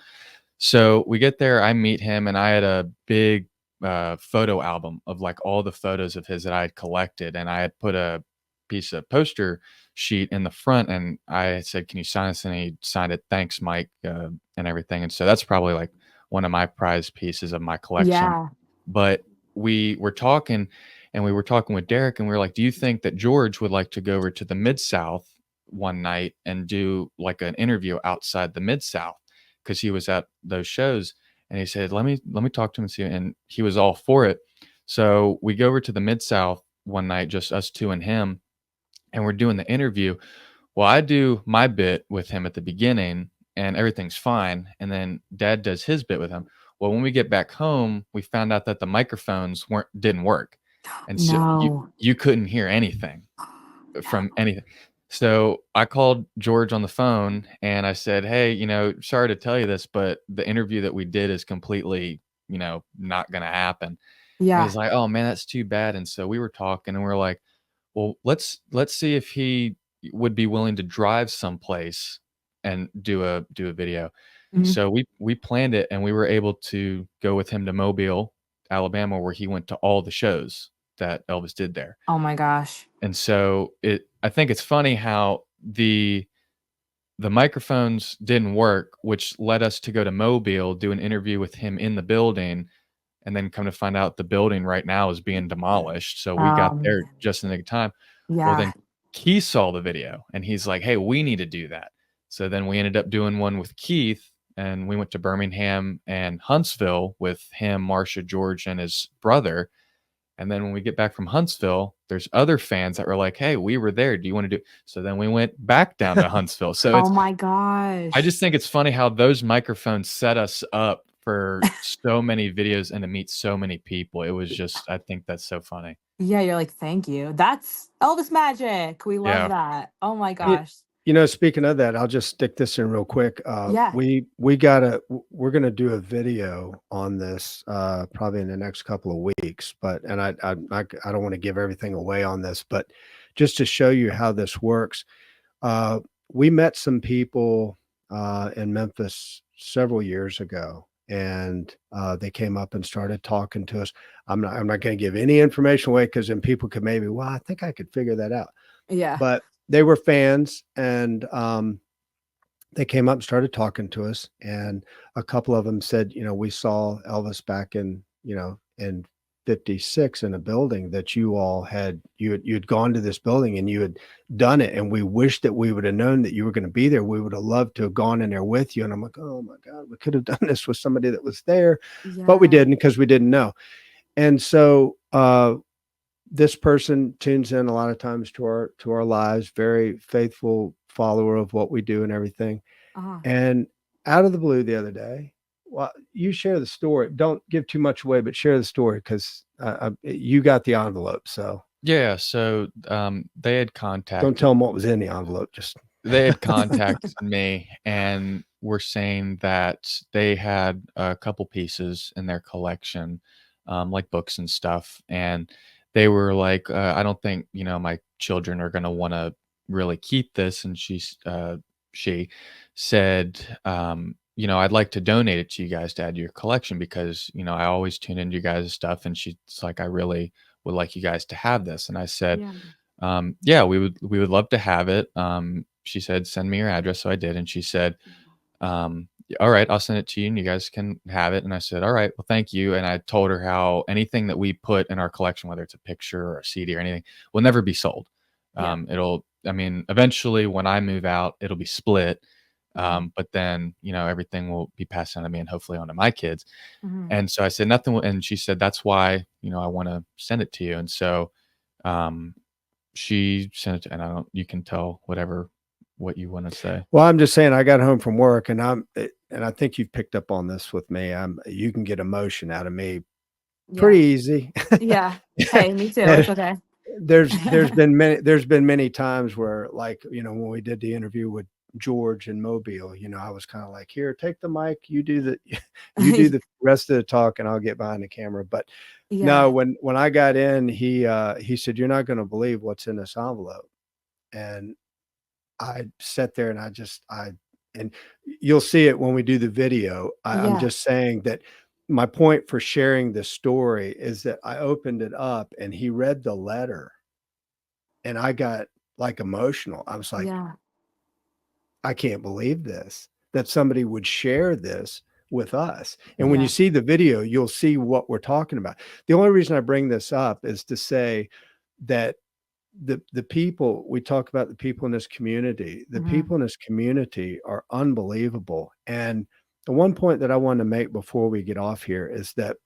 So we get there. I meet him, and I had a big photo album of like all the photos of his that I had collected, and I had put a piece of poster sheet in the front, and I said, "Can you sign this?" And he signed it. Thanks, Mike, and everything. And so that's probably like one of my prized pieces of my collection. Yeah. But we were talking, and we were talking with Derek, and we were like, "Do you think that George would like to go over to the Mid South one night and do like an interview outside the Mid South?" Because he was at those shows, and he said, "Let me talk to him and see." And he was all for it. So we go over to the Mid South one night, just us two and him, and we're doing the interview. Well, I do my bit with him at the beginning and everything's fine. And then dad does his bit with him. Well, when we get back home, we found out that the microphones didn't work. And so No. you couldn't hear anything from No. anything. So I called George on the phone and I said, "Hey, sorry to tell you this, but the interview that we did is completely, not going to happen." And Yeah. he's like, "Oh man, that's too bad." And so we were talking and we are like, well, let's see if he would be willing to drive someplace and do a video. Mhm. So we planned it, and we were able to go with him to Mobile, Alabama, where he went to all the shows that Elvis did there. Oh my gosh. And so I think it's funny how the microphones didn't work, which led us to go to Mobile, do an interview with him in the building, and then come to find out the building right now is being demolished. So we got Um, there just in the nick of time. Well, yeah. then Keith saw the video and he's like, "Hey, we need to do that." So then we ended up doing one with Keith, and we went to Birmingham and Huntsville with him, Marsha, George, and his brother. And then when we get back from Huntsville, there's other fans that were like, hey, we were there, do you want to do? So then we went back down to Huntsville. So Oh it's, my I gosh. just think it's funny how those microphones set us up for so many videos and to meet so many people. It was just, I think that's so funny. Yeah, you're like, "Thank you. That's Elvis magic. We love Yeah. that." Oh my You, gosh. you know, speaking of that, I'll just stick this in real quick. Yeah. We're gonna do a video on this probably in the next couple of weeks. But and I don't want to give everything away on this, but just to show you how this works, uh, we met some people in Memphis several years ago, and they came up and started talking to us. I'm not going to give any information away because then people could maybe, well, I think I could figure that out. Yeah. But they were fans, and they came up and started talking to us. And a couple of them said, you know, we saw Elvis back in, you know, in 56 in a building that you all had, you had gone to this building and you had done it. And we wish that we would have known that you were going to be there. We would have loved to have gone in there with you. And I'm like, oh my God, we could have done this with somebody that was there, but we Yeah. didn't because we didn't know. And so, this person tunes in a lot of times to our lives, very faithful follower of what we do and everything. Uh-huh. And out of the blue the other day, well, you share the story. Don't give too much away, but share the story because you got the envelope. So Yeah. So they had don't contacted tell them what was in the envelope. Just they had contacted me and were saying that they had a couple pieces in their collection, like books and stuff. And they were like, I don't think, you know, my children are going to want to really keep this. And she said, you know, I'd like to donate it to you guys to add to your collection because, you know, I always tune into you guys' stuff. And she's like, I really would like you guys to have this. And I said, Yeah. yeah, we would love to have it. She said, send me your address. So I did. And she said, all right, I'll send it to you and you guys can have it. And I said, all right, well, thank you. And I told her how anything that we put in our collection, whether it's a picture or a CD or anything, will never be sold. Yeah. I mean, eventually when I move out, it'll be split. Mhm. But then, you know, everything will be passed on to me and hopefully on to my kids. Mhm. And so I said, nothing. And she said, that's why, you know, I want to send it to you. And so, um, she sent it, and I don't, you can tell what you want to say. well, I'm just saying I got home from work and I think you've picked up on this with me. You can get emotion out of me pretty Yeah. easy. Yeah. Hey, me too. It's And okay. there's been many times where, like, you know, when we did the interview with George in Mobile, you know, I was kind of like, here, take the mic, you do the you do the rest of the talk and I'll get behind the camera. But no, Yeah. when I got in, he said, you're not going to believe what's in this envelope. And I sat there and and you'll see it when we do the video. I'm Yeah. just saying that my point for sharing this story is that I opened it up and he read the letter and I got like emotional. I was like, Yeah. I can't believe this, that somebody would share this with us. And when you Yeah. see the video, you'll see what we're talking about. The only reason I bring this up is to say that the people we talk about, the people in this community, the Mhm. people in this community are unbelievable. And the one point that I want to make before we get off here is that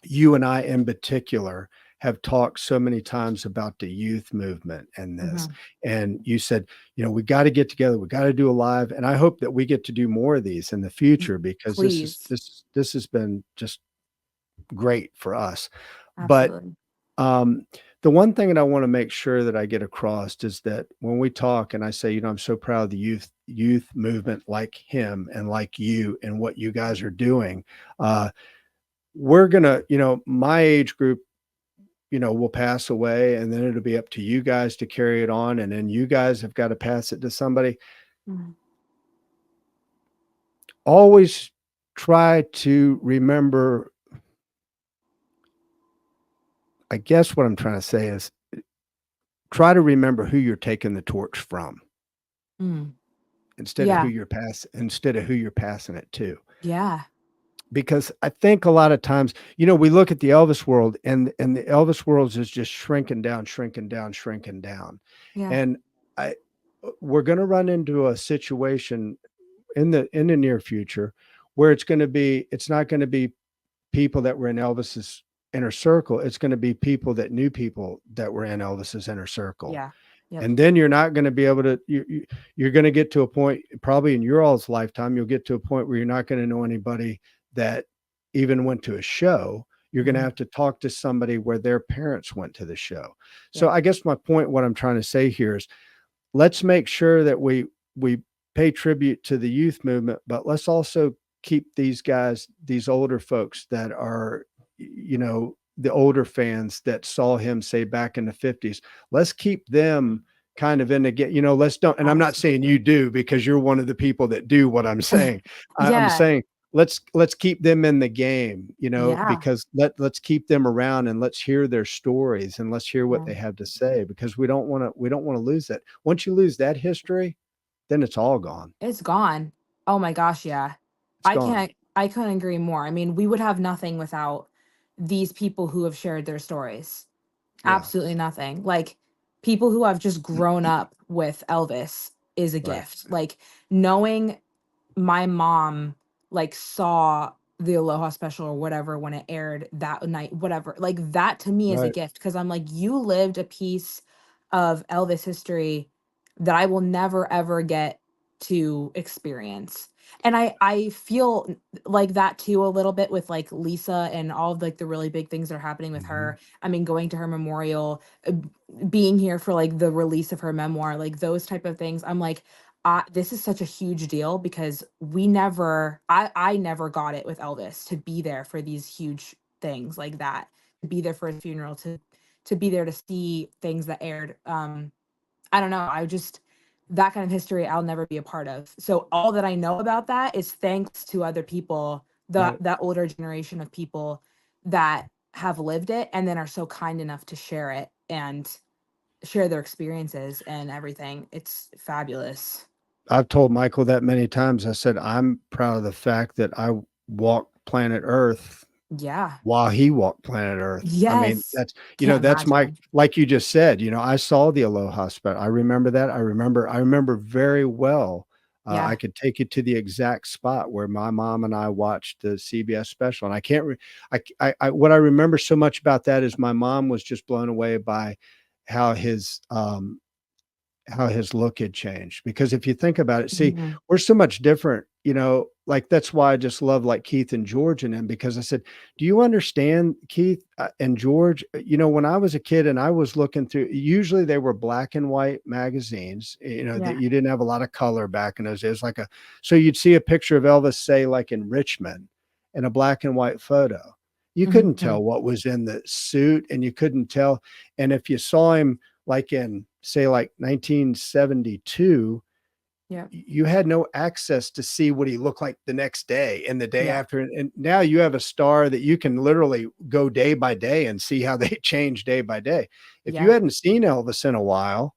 you and I in particular have talked so many times about the youth movement and this. Mhm. And you said, you know, we got to get together, we got to do a live. And I hope that we get to do more of these in the Y future because Please. this has been just great for us. But Absolutely. um, the one thing that I want to make sure that I get across is that when we talk and I say, you know, I'm so proud of the youth movement like him and like you and what you guys are doing. We're gonna, you know, my age group, you know, will pass away and then it'll be up to you guys to carry it on. And then you guys have got to pass it to somebody. Mhm. Always try to remember. I guess what I'm trying to say is try to remember who you're taking the torch from Mm. instead Yeah. of who you're passing it to. Yeah. Because I think a lot of times, you know, we look at the Elvis world and the Elvis world is just shrinking down, shrinking down, shrinking down. Yeah. And I we're going to run into a situation in the near future where it's not going to be people that were in Elvis's inner circle, it's going to be people that knew people that were in Elvis's inner circle. Yeah. Yep. And then you're not going to be able to, you're going to get to a point, probably in your all's lifetime, you'll get to a point where you're not going to know anybody that even went to a show. You're going to Mhm. have to talk to somebody where their parents went to the show. So Yep. I guess my point, what I'm trying to say here is, let's make sure that we pay tribute to the youth movement, but let's also keep these guys, these older folks that are, the older fans that saw him, say, back in the 50s. Let's keep them kind of in the get, let's don't, and I'm not saying you Absolutely. do, because you're one of the people that do what I'm saying. I'm Yeah. saying let's keep them in the game, Yeah. because let's keep them around, and let's hear their stories, and let's hear what Yeah. they have to say, because we don't want to lose that. Once you lose that history, then it's all gone. It's gone. Oh my gosh, yeah. It's gone. I couldn't agree more. I mean, we would have nothing without these people who have shared their stories. Yeah. Absolutely nothing. Like, people who have just grown up with Elvis is a Right. gift. Like, knowing my mom, like, saw the Aloha special or whatever when it aired that night, whatever. Like, that to me is a Right. gift, because I'm like, you lived a piece of Elvis history that I will never ever get to experience. And I feel like that too a little bit with, like, Lisa and all of, like, the really big things that are happening with Mhm. her. I mean, going to her memorial, being here for, like, the release of her memoir, like, those type of things. I'm like, this is such a huge deal, because I never got it with Elvis to be there for these huge things like that, to be there for his funeral, to be there to see things that aired. I don't know. I just, that kind of history I'll never be a part of. So all that I know about that is thanks to other people, Right. that older generation of people that have lived it and then are so kind enough to share it and share their experiences and everything. It's fabulous. I've told Michael that many times. I said, I'm proud of the fact that I walked planet Earth Yeah. while he walked planet Earth. I mean, Yes. Can't that's my, imagine. like you just said, I saw the Aloha special. I remember that. I remember very well. I Yeah. could take you to the exact spot where my mom and I watched the CBS special. And I can't, what I remember so much about that is my mom was just blown away by how his look had changed. Because if you think about it, see, Mhm. we're so much different, like, that's why I just love, like, Keith and George and him, because I said, do you understand, Keith, and George, when I was a kid and I was looking through, usually they were black and white magazines, that Yeah. you didn't have a lot of color back in those days. So you'd see a picture of Elvis, say, like in Richmond, in a black and white photo. You couldn't Mhm. tell what was in the suit, and you couldn't tell. And if you saw him, like in, say, like 1972, Yeah. you had no access to see what he looked like the next day and the day Yeah. after. And now you have a star that you can literally go day by day and see how they change day by day. If you Yeah. hadn't seen Elvis in a while,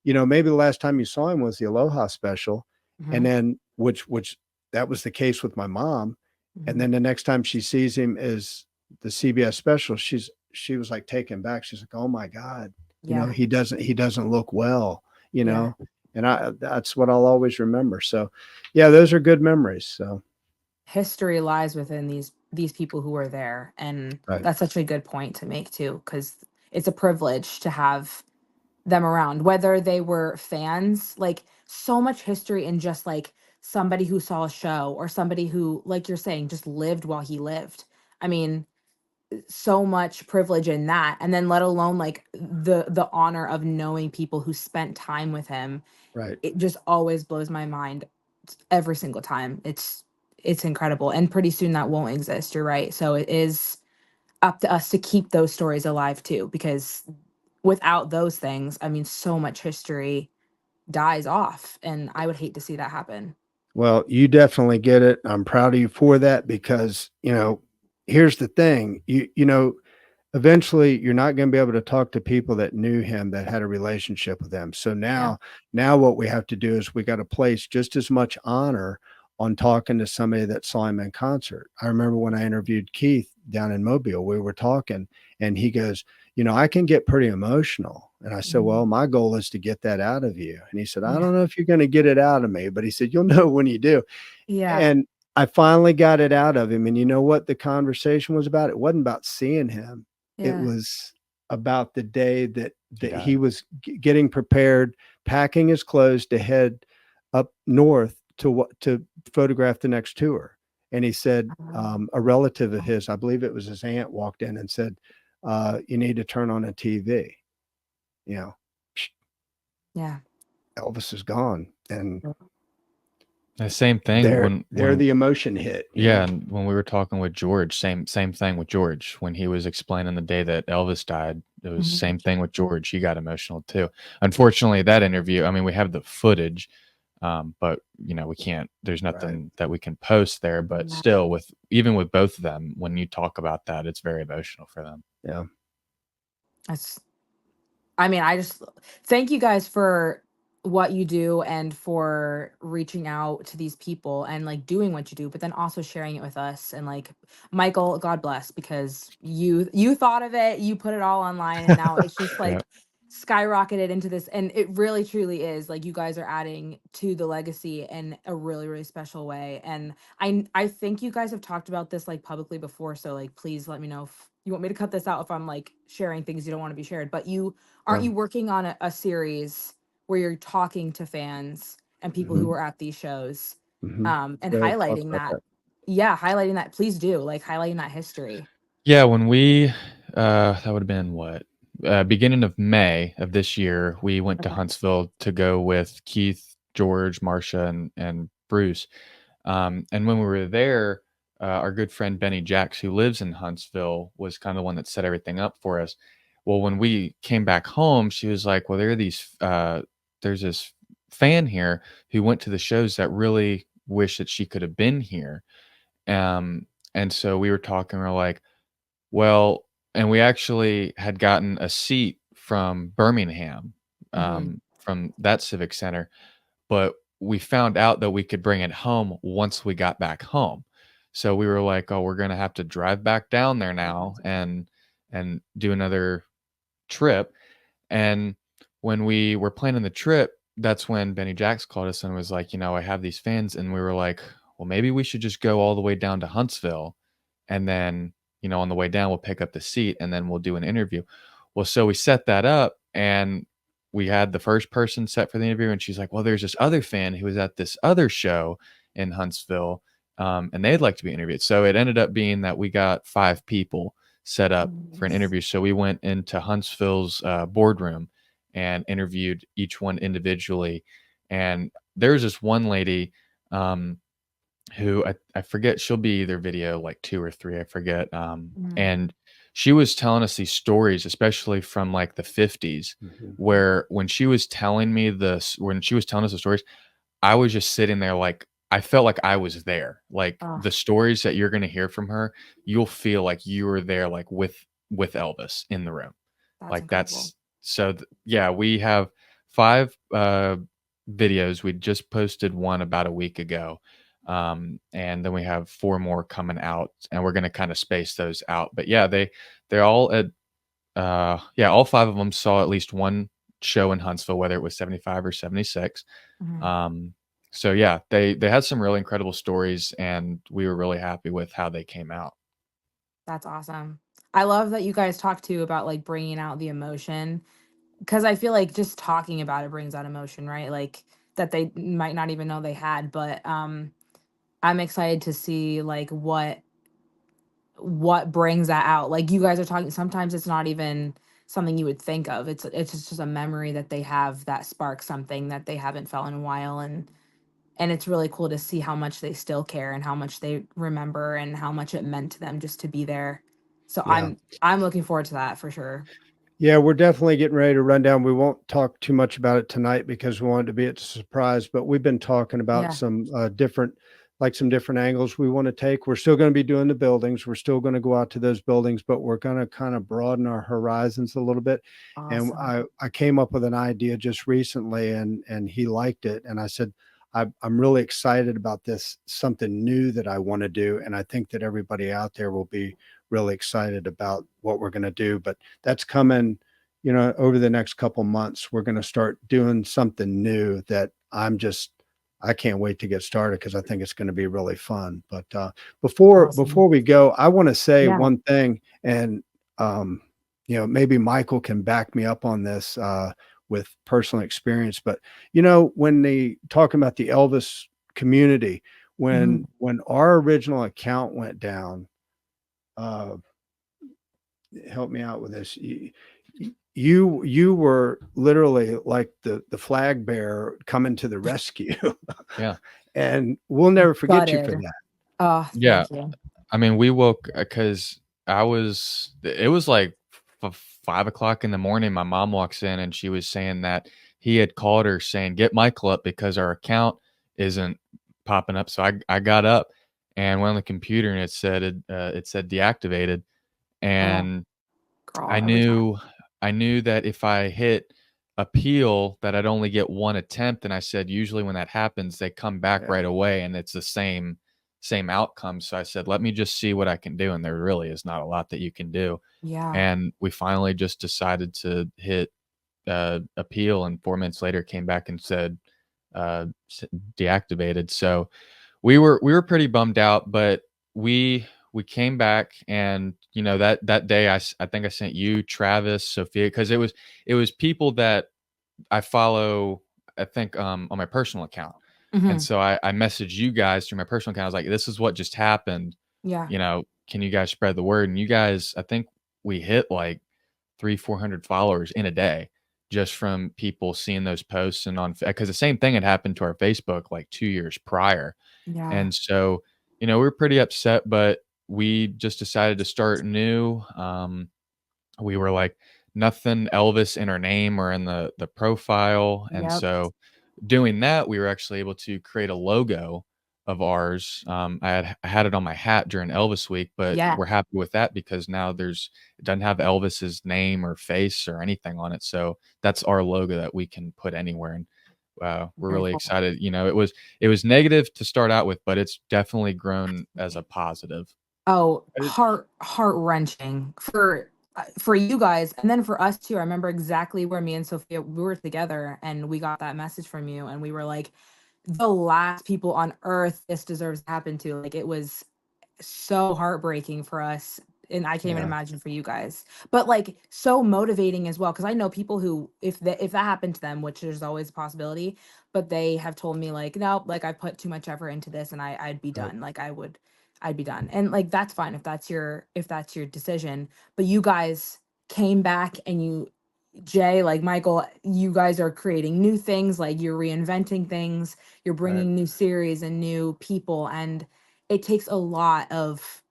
maybe the last time you saw him was the Aloha special. And Mhm. then, which that was the case with my mom. And Mhm. then the next time she sees him is the CBS special. She was like taken back. She's like, oh my God, Yeah. he doesn't look well, you Yeah. know, and that's what I'll always remember. So yeah, those are good memories. So, History lies within these people who are there, and right. that's such a good point to make too, because it's a privilege to have them around, whether they were fans, like, so much history in just, like, somebody who saw a show or somebody who, like you're saying, just lived while he lived. I mean, so much privilege in that, and then let alone, like, the honor of knowing people who spent time with him. Right. It just always blows my mind every single time. It's incredible, and pretty soon that won't exist. You're right. So it is up to us to keep those stories alive too, because without those things, I mean, so much history dies off, and I would hate to see that happen. Well, you definitely get it. I'm proud of you for that, because, here's the thing, eventually you're not going to be able to talk to people that knew him, that had a relationship with him. So Yeah. now what we have to do is we got to place just as much honor on talking to somebody that saw him in concert. I remember when I interviewed Keith down in Mobile, we were talking, and he goes, I can get pretty emotional. And I said, Mhm. well, my goal is to get that out of you. And he said, I Yeah. don't know if you're going to get it out of me, but he said, you'll know when you do. Yeah. And I finally got it out of him, and you know what the conversation was about? It wasn't about seeing him. It Yeah. was about the day that He he died. was getting prepared, packing his clothes to head up north to photograph the next tour. And he said, Um, a relative of his, I believe it was his aunt, walked in and said, "You need to turn on a TV." You know, yeah. Elvis is gone, and The same thing there the emotion hit. You yeah, know, and when we were talking with George, same thing with George. When he was explaining the day that Elvis died, it was Mhm. same thing with George. He got emotional too. Unfortunately, that interview, I mean, we have the footage, but we can't. There's right? nothing that we can post there. But Yeah. still, with even with both of them, when you talk about that, it's very emotional for them. Yeah, That's I mean, I just thank you guys for what you do and for reaching out to these people and like doing what you do, but then also sharing it with us. And like Michael, God bless, because you thought of it, you put it all online, and now it's just Yeah, like skyrocketed into this. And it really truly is like you guys are adding to the legacy in a really, really special way. And I think you guys have talked about this like publicly before. So like please let me know if you want me to cut this out if I'm like sharing things you don't want to be shared. But aren't yeah. you working on a series where you're talking to fans and people who Mhm, were at these shows, mhm. and We'll talk highlighting about that? that. Yeah, highlighting that. Please do, like, highlighting that history. yeah. When we that would have been what beginning of May of this year, we went to Okay. Huntsville to go with Keith, George, Marcia, and Bruce. And when we were there, our good friend Benny Jacks, who lives in Huntsville, was kind of the one that set everything up for us. Well, when we came back home, she was like, "Well, there's this fan here who went to the shows that really wish that she could have been here." Um, and so we were talking, we're like, "Well," and we actually had gotten a seat from Birmingham, Hmm. from that civic center, but we found out that we could bring it home once we got back home. So we were like, "Oh, we're gonna have to drive back down there now and do another trip." And when we were planning the trip, that's when Benny Jacks called us and was like, "I have these fans," and we were like, "Well, maybe we should just go all the way down to Huntsville, and then on the way down we'll pick up the seat and then we'll do an interview." Well, so we set that up, and we had the first person set for the interview, and she's like, "Well, there's this other fan who was at this other show in Huntsville, and they'd like to be interviewed." So it ended up being that we got 5 people set up for an Nice. interview. So we went into Huntsville's boardroom and interviewed each one individually. And there's this one lady, who I forget, she'll be either video like 2 or 3, I forget, Mhm. and she was telling us these stories, especially from, like, the '50s, Mhm. where when she was telling us the stories, I was just sitting there like I felt like I was there. Like, Oh, the stories that you're gonna hear from her, you'll feel like you were there, like, with Elvis in the room. that's Like, incredible. yeah, we have 5, videos. We just posted one about a week ago, and then we have 4 more coming out, and we're gonna kinda space those out. But, yeah, they're all at yeah, all 5 of them saw at least one show in Huntsville, whether it was '75 or '76. Mhm. Um, so, yeah, they had some really incredible stories, and we were really happy with how they came out. That's awesome. I love that you guys talk too about like bringing out the emotion, because I feel like just talking about it brings out emotion, right? Like that they might not even know they had. But I'm excited to see like what brings that out. Like you guys are talking, sometimes it's not even something you would think of. It's just a memory that they have that sparks something that they haven't felt in a while. And it's really cool to see how much they still care and how much they remember and how much it meant to them just to be there. So Yeah. I'm looking forward to that for sure. Yeah, we're definitely getting ready to run down. We won't talk too much about it tonight because we want it to be a surprise, but we've been talking about Yeah. some some different angles we want to take. We're still going to be doing the buildings. We're still going to go out to those buildings, but we're going to kind of broaden our horizons a little bit. And Awesome. I came up with an idea just recently, and he liked it. And I said, I'm really excited about this, something new that I want to do. And I think that everybody out there will be really excited about what we're going to do. But that's coming, over the next couple months. We're going to start doing something new that I can't wait to get started because I think it's going to be really fun. But before Awesome. we go, I want to say Yeah. one thing, and maybe Michael can back me up on this with personal experience. But when they talking about the Elvis community, Mhm. when our original account went down, uh, help me out with this. You were literally like the flag bearer coming to the rescue, Yeah. and we'll never forget you for Gutted. that. Oh, Yeah. thank you. I mean, we woke because it was like 5 o'clock in the morning. My mom walks in and she was saying that he had called her saying, "Get Michael up because our account isn't popping up." So I got up and went on the computer and it said deactivated. Oh, And girl, I every time. knew I knew that if I hit appeal that I'd only get one attempt, and I said usually when that happens, they come back Yeah. right away and it's the same outcome. So I said, let me just see what I can do. And there really is not a lot that you can do. Yeah. And we finally just decided to hit appeal, and 4 minutes later came back and said uh, deactivated. So we were pretty bummed out, but we came back, and that day I think I sent you, Travis, Sophia, because it was people that I follow, I think, on my personal account. And Mhm. so I messaged you guys through my personal account. I was like, this is what just happened. Yeah. Can you guys spread the word? And you guys, I think we hit like 400 followers in a day just from people seeing those posts, and because the same thing had happened to our Facebook like 2 years prior. Yeah. And so, we were pretty upset, but we just decided to start new. We were like, nothing Elvis in our name or in the profile. And Yep. so doing that, we were actually able to create a logo of ours. I had it on my hat during Elvis week, but Yeah. we're happy with that because now it doesn't have Elvis's name or face or anything on it. So that's our logo that we can put anywhere. And we're Very really cool. excited. It was negative to start out with, but it's definitely grown as a positive. Oh, I did- heart-wrenching for you guys, and then for us too. I remember exactly where me and Sophia, we were together, and we got that message from you, and we were like, "The last people on earth this deserves to happen to." Like, it was so heartbreaking for us, and I can't even Yeah. imagine for you guys. But, like, so motivating as well, because I know people who, if that happened to them, which there's always a possibility, but they have told me, like, "Nope, like, I put too much effort into this, and I'd be Right. done." Like, I'd be done. And, like, that's fine if that's your decision, but you guys came back, and Jay, like Michael, you guys are creating new things, like, you're reinventing things, you're Right. bringing new series and new people, and it takes a lot of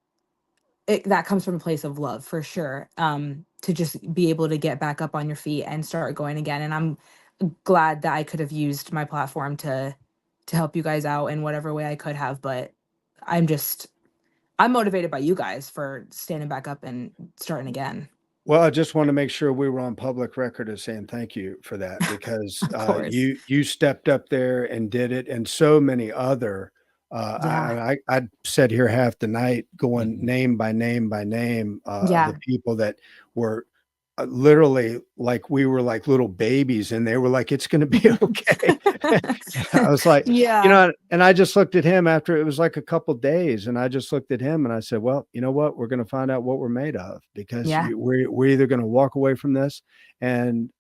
it that comes from a place of love for sure, to just be able to get back up on your feet and start going again. And I'm glad that I could have used my platform to help you guys out in whatever way I could have. But I'm just I'm motivated by you guys for standing back up and starting again. Well, I just want to make sure we were on public record as saying thank you for that because Of course. you stepped up there and did it, and so many other. Yeah. I'd sit here half the night going Mhm. name by name by name of the Yeah. people that were literally like we were like little babies, and they were like, "It's going to be okay." And I was like, Yeah. and I just looked at him after it was like a couple days, and I just looked at him and I said, "Well, you know what? We're going to find out what we're made of because Yeah. we're either going to walk away from this, and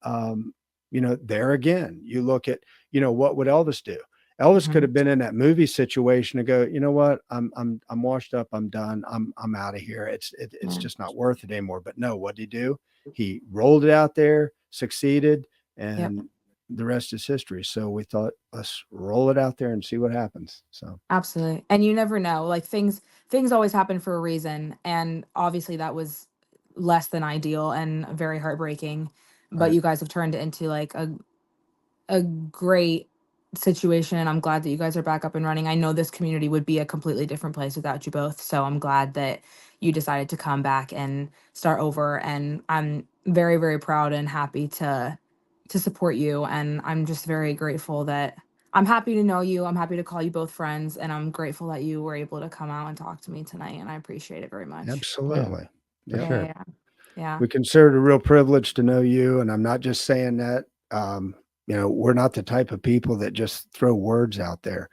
there again, you look at, what would Elvis do? Elvis could Mhm. have been in that movie situation and go, you know what? I'm washed up. I'm done. I'm out of here. It's Yeah. just not worth it anymore. But no, what did he do? He rolled it out there, succeeded, Yep. and the rest is history. So we thought, let's roll it out there and see what happens. So Absolutely. And you never know. Like, things always happen for a reason. And obviously that was less than ideal and very heartbreaking. But right. you guys have turned it into like a great situation, and I'm glad that you guys are back up and running. I know this community would be a completely different place without you both. So I'm glad that you decided to come back and start over, and I'm very, very proud and happy to support you, and I'm just very grateful that I'm happy to know you. I'm happy to call you both friends, and I'm grateful that you were able to come out and talk to me tonight, and I appreciate it very much. Yeah, Absolutely. for Yep. Yeah, yeah, sure. yeah. Yeah. We consider it a real privilege to know you. And I'm not just saying that. we're not the type of people that just throw words out there.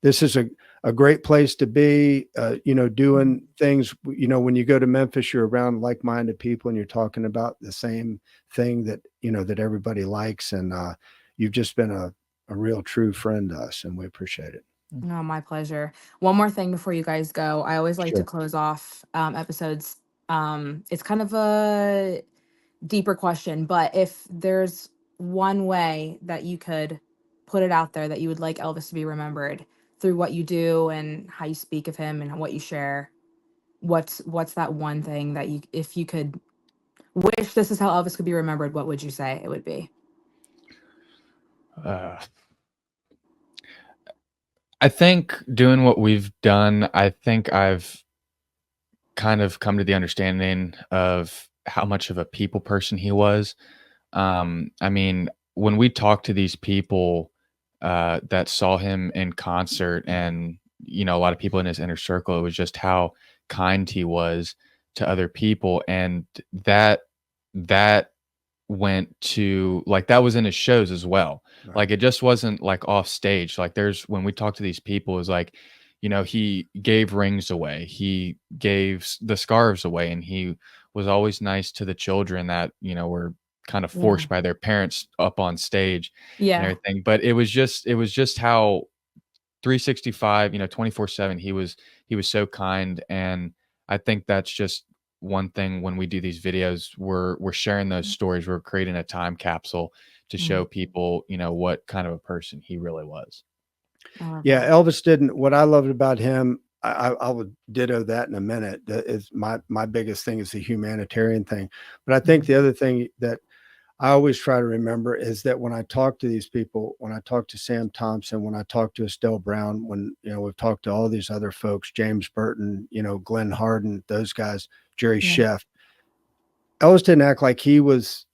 This is a great place to be, doing things, when you go to Memphis, you're around like-minded people and you're talking about the same thing that everybody likes. And you've just been a real true friend to us, and we appreciate it. No, my pleasure. One more thing before you guys go. I always like to Sure. close off episodes. It's kind of a deeper question, but if there's one way that you could put it out there that you would like Elvis to be remembered through what you do and how you speak of him and what you share, what's that one thing that you, if you could wish this is how Elvis could be remembered, what would you say it would be? Uh, I think doing what we've done, I think I've kind of come to the understanding of how much of a people person he was. I mean, when we talked to these people that saw him in concert, and a lot of people in his inner circle, it was just how kind he was to other people, and that went to, like, that was in his shows as well. Right. Like, it just wasn't like off stage. Like, there's, when we talked to these people, it was like, he gave rings away, he gave the scarves away, and he was always nice to the children that were kind of Yeah. forced by their parents up on stage and Yeah. everything. But it was just how 365, 24/7, he was so kind. And I think that's just one thing. When we do these videos, we're sharing those stories, we're creating a time capsule to show Mhm. people what kind of a person he really was. I love Yeah, that. Elvis didn't. What I loved about him, I would ditto that in a minute. That is my biggest thing is the humanitarian thing. But I think Mhm. the other thing that I always try to remember is that when I talk to these people, when I talk to Sam Thompson, when I talk to Estelle Brown, when we've talked to all these other folks, James Burton, Glenn Harden, those guys, Jerry Yeah. Sheff, Elvis didn't act like he was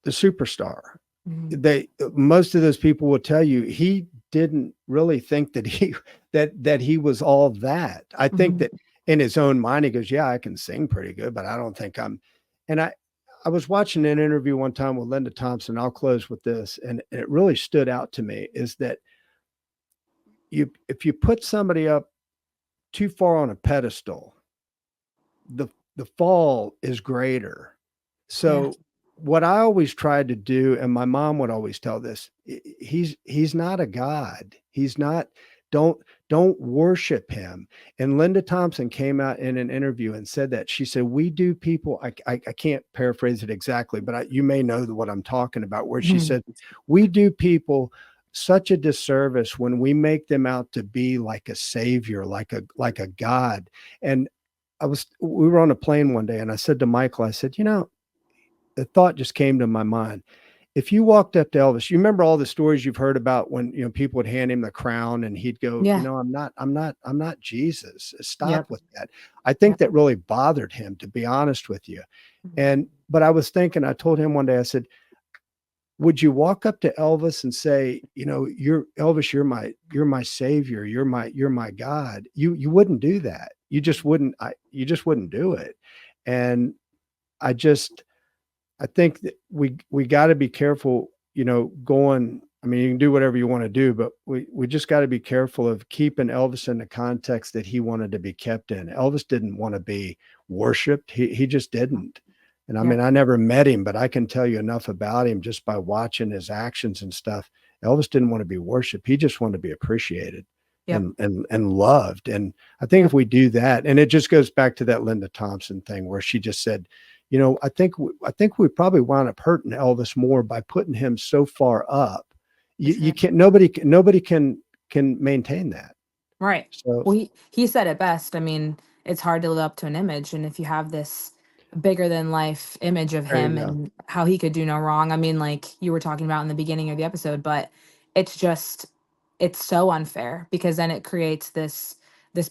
the superstar. Mhm. They Most of those people will tell you he didn't really think that he was all that. I think Mhm. that in his own mind he goes, yeah, I can sing pretty good, but I don't think I'm. And I was watching an interview one time with Linda Thompson. I'll close with this, and it really stood out to me is that if you put somebody up too far on a pedestal, the the fall is greater. Yeah. So what I always tried to do, and my mom would always tell this, he's not a god. He's not. Don't don't worship him. And Linda Thompson came out in an interview and said that. She said, "We do people." I can't paraphrase it exactly, but you may know what I'm talking about. Where she Mhm. said, "We do people such a disservice when we make them out to be like a savior, like a god." And we were on a plane one day and I said to Michael, I said, the thought just came to my mind. If you walked up to Elvis, you remember all the stories you've heard about when, people would hand him the crown and he'd go, Yeah. I'm not Jesus. Stop Yep. with that. I think Yep. that really bothered him, to be honest with you. Mhm. But I was thinking, I told him one day, I said, would you walk up to Elvis and say, you're Elvis, you're my savior, you're my God? You wouldn't do that. You just wouldn't do it. And I just I think that we got to be careful, going. I mean, you can do whatever you want to do, but we just got to be careful of keeping Elvis in the context that he wanted to be kept in. Elvis didn't want to be worshiped. He just didn't. And I mean, Yep. I never met him, but I can tell you enough about him just by watching his actions and stuff. Elvis didn't want to be worshiped. He just wanted to be appreciated Yep. and loved. And I think if Yep. we do that, and it just goes back to that Linda Thompson thing where she just said, I think we probably wound up hurting Elvis more by putting him so far up. You Exactly. can't. Nobody can maintain that. Right. So Well, he said it best. I mean, it's hard to live up to an image, and if you have this bigger than life image of there you him go. and how he could do no wrong. I mean, like you were talking about in the beginning of the episode, but it's just it's so unfair because then it creates this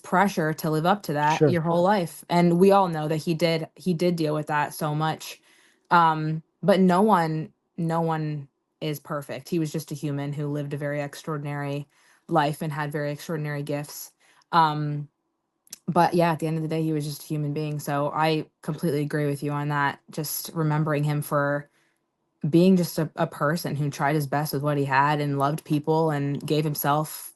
pressure to live up to that Sure. your whole life. And we all know that he did deal with that so much. But no one is perfect. He was just a human who lived a very extraordinary life and had very extraordinary gifts. Um, but yeah, at the end of the day, he was just a human being. So I completely agree with you on that. Just remembering him for being just a person who tried his best with what he had and loved people and gave himself,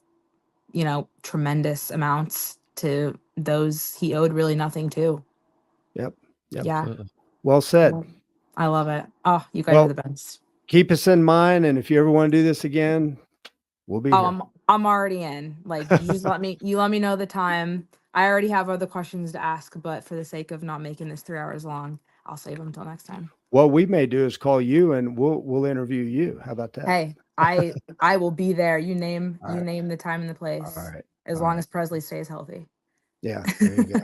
tremendous amounts to those he owed really nothing to. Yep. Yep. Yeah. Absolutely. Well I said. love I love it. Oh, you guys are Well, the best. keep us in mind, and if you ever want to do this again, we'll be Oh, here. I'm already in. Like, you just let me know the time. I already have other questions to ask, but for the sake of not making this 3 hours long, I'll save them until next time. What we may do is call you and we'll interview you. How about that? Hey, I will be there. You name All right. the time and the place. All right. As All long right. as Presley stays healthy. Yeah, there you go.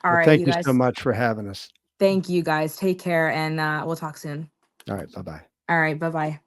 All Well, right, thank you you so guys. much for having us. Thank you guys. Take care, and we'll talk soon. All right. Bye-bye. All right, bye-bye.